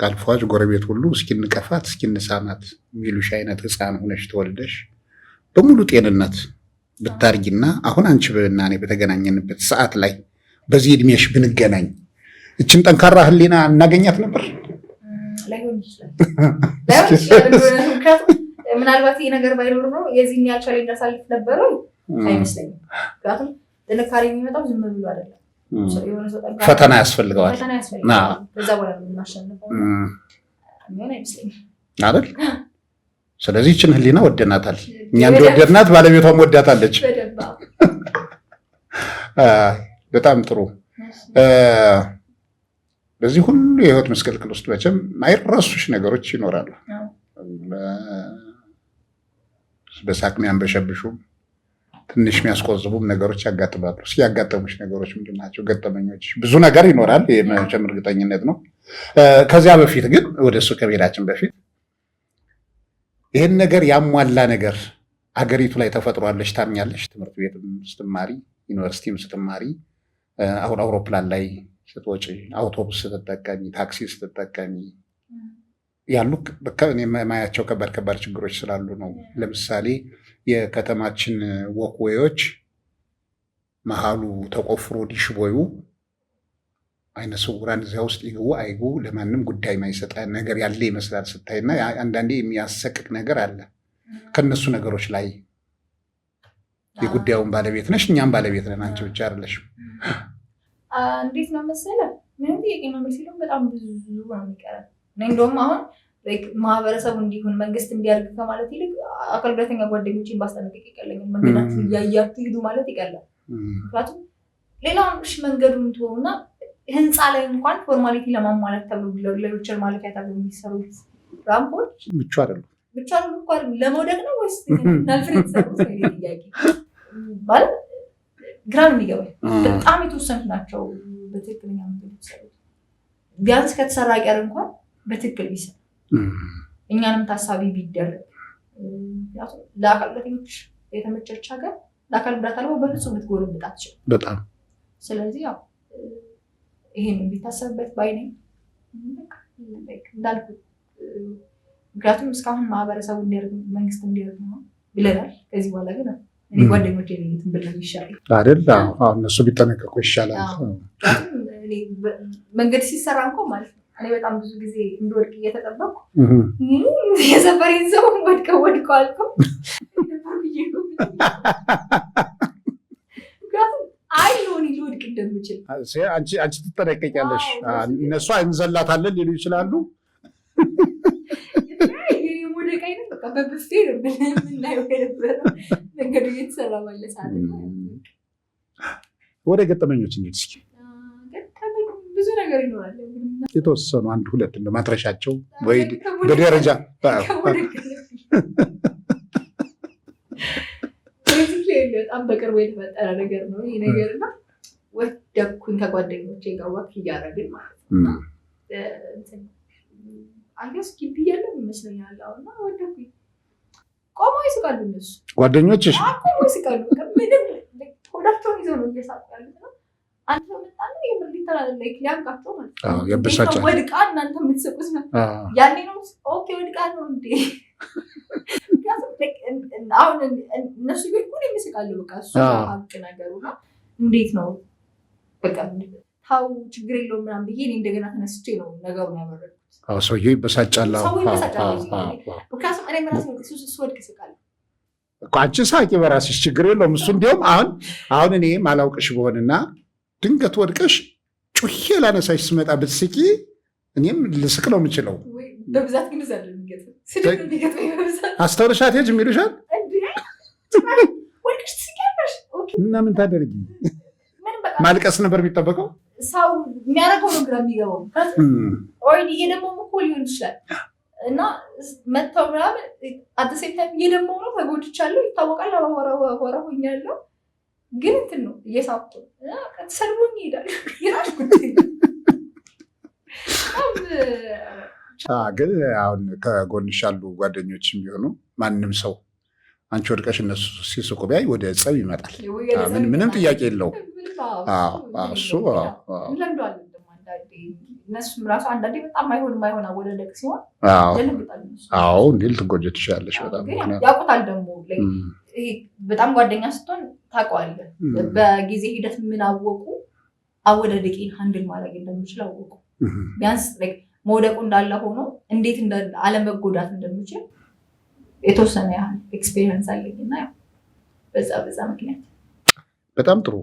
B: አልፏጭ ጎረቤት ሁሉ እስኪንቀፋት እስኪንሳማት የሚሉሽ አይነት ህፃን ሆነሽ ተወልደሽ በሙሉ ጤንነት ብታርጊና አሁን አንቺ እና እኔ በተገናኘንበት ሰዓት ላይ በዚህ እድሜሽ ብንገናኝ እችን ጠንካራ ህሊና እናገኛት ነበር?
A: ላይሆን ይችላል። ምናልባት ይህ ነገር ባይኖር ነው የዚህን ያህል ቻሌንጅ አሳልፍ ነበረ አይመስለኝም። ምክንያቱም ጥንካሬ የሚመጣው ዝም ብሎ አይደለም።
B: ፈተና ያስፈልገዋል።
A: ከዛ በኋላ የምናሸንፈው የሚሆን አይመስለኝም አይደል?
B: ስለዚህ ይችን ህሊና ወደናታል። እኛ እንደወደድናት ባለቤቷም ወዳታለች። በጣም ጥሩ። በዚህ ሁሉ የህይወት መስቀልቅል ውስጥ መቼም አይረሱሽ ነገሮች ይኖራሉ። በሳቅ የሚያንበሸብሹም ትንሽ የሚያስቆዝቡም ነገሮች ያጋጥማሉ። ያጋጠሙሽ ነገሮች ምንድን ናቸው? ገጠመኞች ብዙ ነገር ይኖራል፣ መቼም እርግጠኝነት ነው። ከዚያ በፊት ግን ወደ እሱ ከመሄዳችን በፊት ይህን ነገር ያሟላ ነገር አገሪቱ ላይ ተፈጥሯለሽ ታምኛለሽ? ትምህርት ቤትም ስትማሪ፣ ዩኒቨርሲቲም ስትማሪ፣ አሁን አውሮፕላን ላይ ስትወጪ፣ አውቶቡስ ስትጠቀሚ፣ ታክሲ ስትጠቀሚ ያሉ የማያቸው ከባድ ከባድ ችግሮች ስላሉ ነው። ለምሳሌ የከተማችን ወክዌዮች መሀሉ ተቆፍሮ ዲሽቦዩ አይነ ስውራን እዚያ ውስጥ ይግቡ አይግቡ ለማንም ጉዳይ ማይሰጣ ነገር ያለ ይመስላል ስታይና፣ አንዳንዴ የሚያሰቅቅ ነገር አለ። ከነሱ ነገሮች ላይ የጉዳዩን ባለቤት ነሽ፣ እኛም ባለቤት ነን። አንቺ ብቻ አይደለሽም።
A: እንዴት ነው መሰለህ ምንም ጥያቄ ነው የሚለው በጣም ብዙ ነው የሚቀረው። እንደውም አሁን ማህበረሰቡ እንዲሆን መንግስት እንዲያርግ ከማለት ይልቅ አካል ጉዳተኛ ጓደኞችን ባስጠነቅቅ ይቀለኛል። መንገዳችሁ እያያችሁ ሂዱ ማለት ይቀላል። ምክንያቱም ሌላውን መንገዱን ተውና ህንፃ ላይ እንኳን ፎርማሊቲ ለማሟላት ተብሎ ለዊልቸር ማለፊያ ተብሎ የሚሰሩት ራምፖች
B: ምቹ አይደሉም
A: እንኳን ለመውደቅ ነው ወይስ ናልፍሬ የተሰሩት ጥያቄ ማለት ግራ ነው የሚገባኝ። በጣም የተወሰኑት ናቸው በትክክለኛ መንገድ የተሰሩት። ቢያንስ ከተሰራ ቀር እንኳን በትክክል ቢሰራ እኛንም ታሳቢ ቢደረግ። ምክንያቱም ለአካል ጉዳተኞች የተመቸች ሀገር ለአካል ጉዳት አልባ በፍጹም ልትጎረብጥ አትችልም።
B: በጣም
A: ስለዚህ ያው ይሄን ቢታሰብበት ባይ ነኝ እንዳልኩት። ምክንያቱም እስካሁን ማህበረሰቡ እንዲያደርግ መንግስት እንዲያደርግ ነው ብለናል። ከዚህ በኋላ ግን እኔ ጓደኞቼ እንትን ብለው ይሻላል
B: አይደል? አሁን እነሱ ቢጠነቀቁ ይሻላል።
A: መንገድ ሲሰራ እንኳ ማለት ነው እኔ በጣም ብዙ ጊዜ እንደወድቅ እየተጠበቅኩ የሰፈሬን ሰው ወድቀው አልከው አይ ሆኒ ልወድቅ እንደምችል
B: አንቺ ትጠነቀቂያለሽ። እነሱ እንዘላታለን ሊሉ ይችላሉ።
A: የሞደቅ አይነት በቃ በብፌ ነው የምናየው የነበረው መንገዱ እየተሰራ ባለ ሰዓት።
B: ወደ ገጠመኞች እንሂድ እስኪ።
A: ብዙ ነገር ይኖራል።
B: የተወሰኑ አንድ ሁለት እንደ ማትረሻቸው ወይ በደረጃ
A: በጣም በቅርቡ የተፈጠረ ነገር ነው ይህ ነገር እና ወደኩኝ ከጓደኞቼ ጋር ወክ እያደረግን ማለት ነው። አንገስ ግቢ ያለው ይመስለኛል እና ወደኩኝ። ቆመው ይስቃሉ እነሱ ጓደኞችሽ ቆመው ይስቃሉ። ምንም ሆዳቸውን ይዘው ነው እየሳቁ ያሉት ነው። አንተ መጣና የምር ሊተላለይ ሊያንቃቸው ማለት ነው።
B: ያበሳጫል።
A: ወድቃ እናንተ የምትስቁት ነው ያኔ ነው። ኦኬ ወድቃ ነው እንዴ? አሁን እነሱ ግን እኮ ይመስቃሉ። በቃ እሱ ሀቅ ነገሩ ነው። እንዴት ነው በቃ ታው ችግር የለውም ምናምን ብዬ እኔ እንደገና ተነስቼ ነው ነገሩን ያበረድኩት።
B: ሰውዬው ይበሳጫል።
A: ምክንያቱም እኔ በራሴ ስወድቅ እስቃለሁ።
B: አንቺ ሳቂ በራስሽ ችግር የለውም። እሱ እንዲሁም አሁን እኔ ማላውቅሽ በሆንና ድንገት ወድቀሽ ጩሄ ላነሳሽ ስመጣ ብትስቂ እኔም ልስቅ ነው የምችለው።
A: በብዛት ግን እዛ
B: አስተውለሽ አትሄጂም ይሉሻል። እና ምን ታደርጊ? ማልቀስ ነበር የሚጠበቀው።
A: ሰው የሚያደርገው ነው ግራ የሚገባው። ኦልሬዲ እየደማሁ እኮ ሊሆን ይችላል እና መተው ምናምን አደሴም ታይም እየደማሁ ነው፣ ተጎድቻለሁ፣ ይታወቃል። አባወራ ሆኛለሁ ግን እንትን ነው እየሳብኩ ተሰልቦኝ ይሄዳል። የራሽ ጉዳይ
B: ግን አሁን ከጎንሽ ያሉ ጓደኞችም ቢሆኑ ማንም ሰው አንቺ ወድቀሽ እነሱ ሲስቁ ቢያይ ወደ ጸብ ይመጣል። ምንም ጥያቄ የለውም። እሱ
A: እነሱም ራሱ አንዳንዴ በጣም አይሆን አወዳደቅ ሲሆን
B: እንዴ ልትጎጂ ትችላለሽ። በጣም
A: ያውቁታል ደግሞ በጣም ጓደኛ ስትሆን ታውቀዋለህ። በጊዜ ሂደት ምን አወቁ? አወዳደቄን ሃንድል ማድረግ እንደምችል አወቁ። ቢያንስ መውደቁ እንዳለ ሆኖ እንዴት አለመጎዳት እንደምችል የተወሰነ ያህል ኤክስፔሪየንስ አለኝ እና በዛ ምክንያት
B: በጣም ጥሩ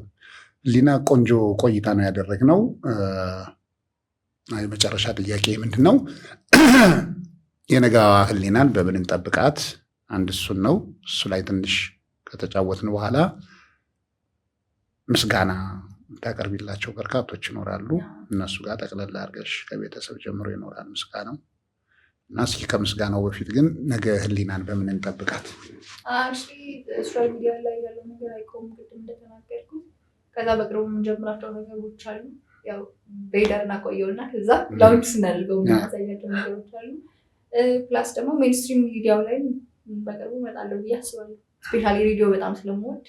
B: ሊና፣ ቆንጆ ቆይታ ነው ያደረግነው። የመጨረሻ ጥያቄ ምንድን ነው? የነገዋ ህሊናን በምን እንጠብቃት? አንድ እሱን ነው። እሱ ላይ ትንሽ ከተጫወትን በኋላ ምስጋና ታቀርቢላቸው በርካቶች ይኖራሉ። እነሱ ጋር ጠቅለላ አድርገሽ ከቤተሰብ ጀምሮ ይኖራል ምስጋናው እና እስኪ ከምስጋናው በፊት ግን ነገ ህሊናን በምን እንጠብቃት?
A: ሶሻል ሚዲያ ላይ ያለው ነገር አይቆም ቅድም እንደተናገርኩት። ከዛ በቅርቡ የምንጀምራቸው ነገሮች አሉ። ያው በሂደር እናቆየውና ከዛ ላውንች ስናደርገው የምናሳያቸው ነገሮች አሉ። ፕላስ ደግሞ ሜንስትሪም ሚዲያው ላይ በቅርቡ እመጣለሁ ብዬ አስባለሁ። ስፔሻሊ ሬዲዮ በጣም ስለምወድ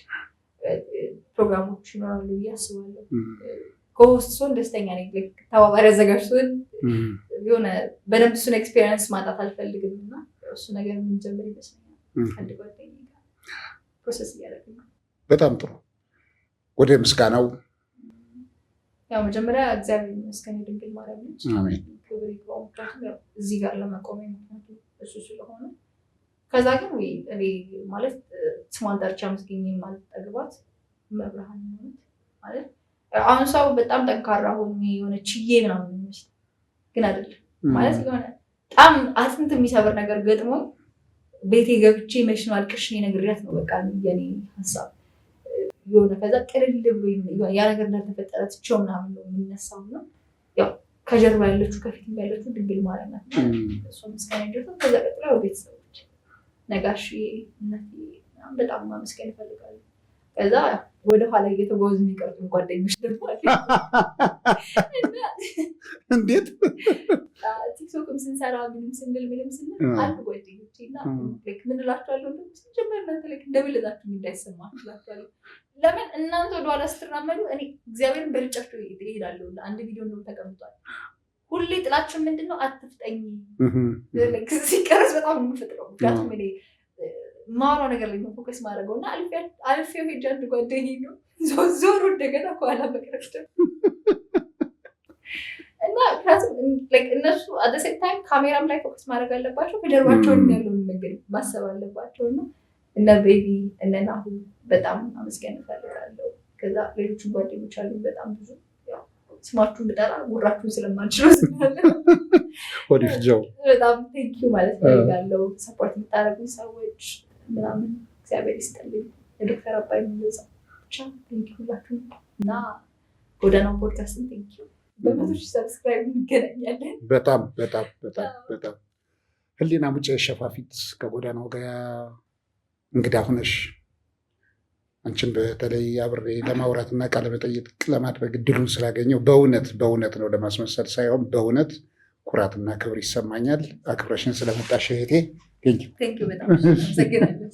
A: ፕሮግራሞች ይኖራሉ ብዬ አስባለሁ። ከሆስት ሲሆን ደስተኛ ነኝ። ተባባሪ አዘጋጅ ሲሆን የሆነ በደንብ እሱን ኤክስፔሪንስ ማጣት አልፈልግም እና እሱ ነገር የምንጀምር ይመስለኛል። አንድ ጓደኛ ጋር ፕሮሰስ እያደረግን ነው።
B: በጣም ጥሩ። ወደ ምስጋናው
A: ያው መጀመሪያ እግዚአብሔር ይመስገን ድንግል ማርያም ነች።
B: አሜን።
A: ክብር ይግባው። ምክንያቱም እዚህ ጋር ለመቆሜ ምክንያቱ እሱ ስለሆነ ከዛ ግን እኔ ማለት ስሟን ጠርቻ መስገኝ ማለት ጠግባት መብርሃን ማለት አሁን ሰው በጣም ጠንካራ ሆኜ የሆነ ችዬ ምናምን የሚመስለው ግን አይደለም። ማለት የሆነ በጣም አጥንት የሚሰብር ነገር ገጥሞ ቤቴ ገብቼ መች ነው አልቅሼ ነግሬያት ነው በቃ የኔ ሀሳብ የሆነ ከዛ ቅልል ብሎ ያ ነገር እንዳልተፈጠረ ትቼው ምናምን ነው የሚነሳው ነው። ያው ከጀርባ ያለችው ከፊት ያለችው ድንግል ማርያም ናት። እሷ ምስጋና ይደርሳል። ከዛ ቀጥሎ ቤተሰቦች ነጋሽ እናቴ በጣም ማመስገን እፈልጋለሁ። ከዛ ወደኋላ እየተጓዙ የሚቀርጡን ጓደኞች ደግሞ
B: እንዴት
A: ቲክቶክም ስንሰራ ምንም ስንል አንድ ጓደኞቼ እና ምን እላቸዋለሁ ስንጀምር እናንተ እንደበለጣችሁ እንዳይሰማችሁ እላቸዋለሁ። ለምን እናንተ ወደኋላ ስትራመዱ እኔ እግዚአብሔርን በልጫቸው እሄዳለሁ። አንድ ቪዲዮ እንደውም ተቀምጧል። ሁሌ ጥላችን ምንድነው አትፍጠኝ ሲቀረጽ በጣም የምንፈጥረው ምክንያቱም እኔ ማውራው ነገር ላይ ፎከስ ማድረገው እና አልፌው ሄጄ አንድ ጓደኛዬ ነው ዞሮ እንደገና ከኋላ መቅረፍ እና እነሱ አደሴት ታይም ካሜራም ላይ ፎከስ ማድረግ አለባቸው፣ ከጀርባቸውን ያለውን መንገድ ማሰብ አለባቸው። እና እነ ቤቢ እነ ናሁ በጣም አመስገን እፈልጋለሁ። ከዛ ሌሎችን ጓደኞች አሉ በጣም ብዙ ስማችሁን ብጠራ ጉራችሁን ስለማልችለው በጣም ቴንኪው ማለት ፈልጋለሁ። ሰፖርት የምታደርጉኝ ሰዎች ምናምን እግዚአብሔር ይስጥልኝ። የዶክተር አባይ ምንዛ ብቻ ቴንኪው ሁላችሁም እና ጎዳናው ፖድካስትን ቴንኪው። በመቶ ሺህ ሰብስክራይብ እንገናኛለን።
B: በጣም በጣም በጣም በጣም ህሊና ሙጬ ሸፋፊት ከጎዳናው ጋር እንግዳ ሁነሽ አንቺን በተለይ አብሬ ለማውራትና ቃለመጠይቅ ለማድረግ እድሉን ስላገኘው በእውነት ነው ለማስመሰል ሳይሆን በእውነት ኩራትና ክብር ይሰማኛል። አክብረሽን ስለመጣሽ እህቴ ቴንኪው።
A: በጣም አመሰግናለሁ።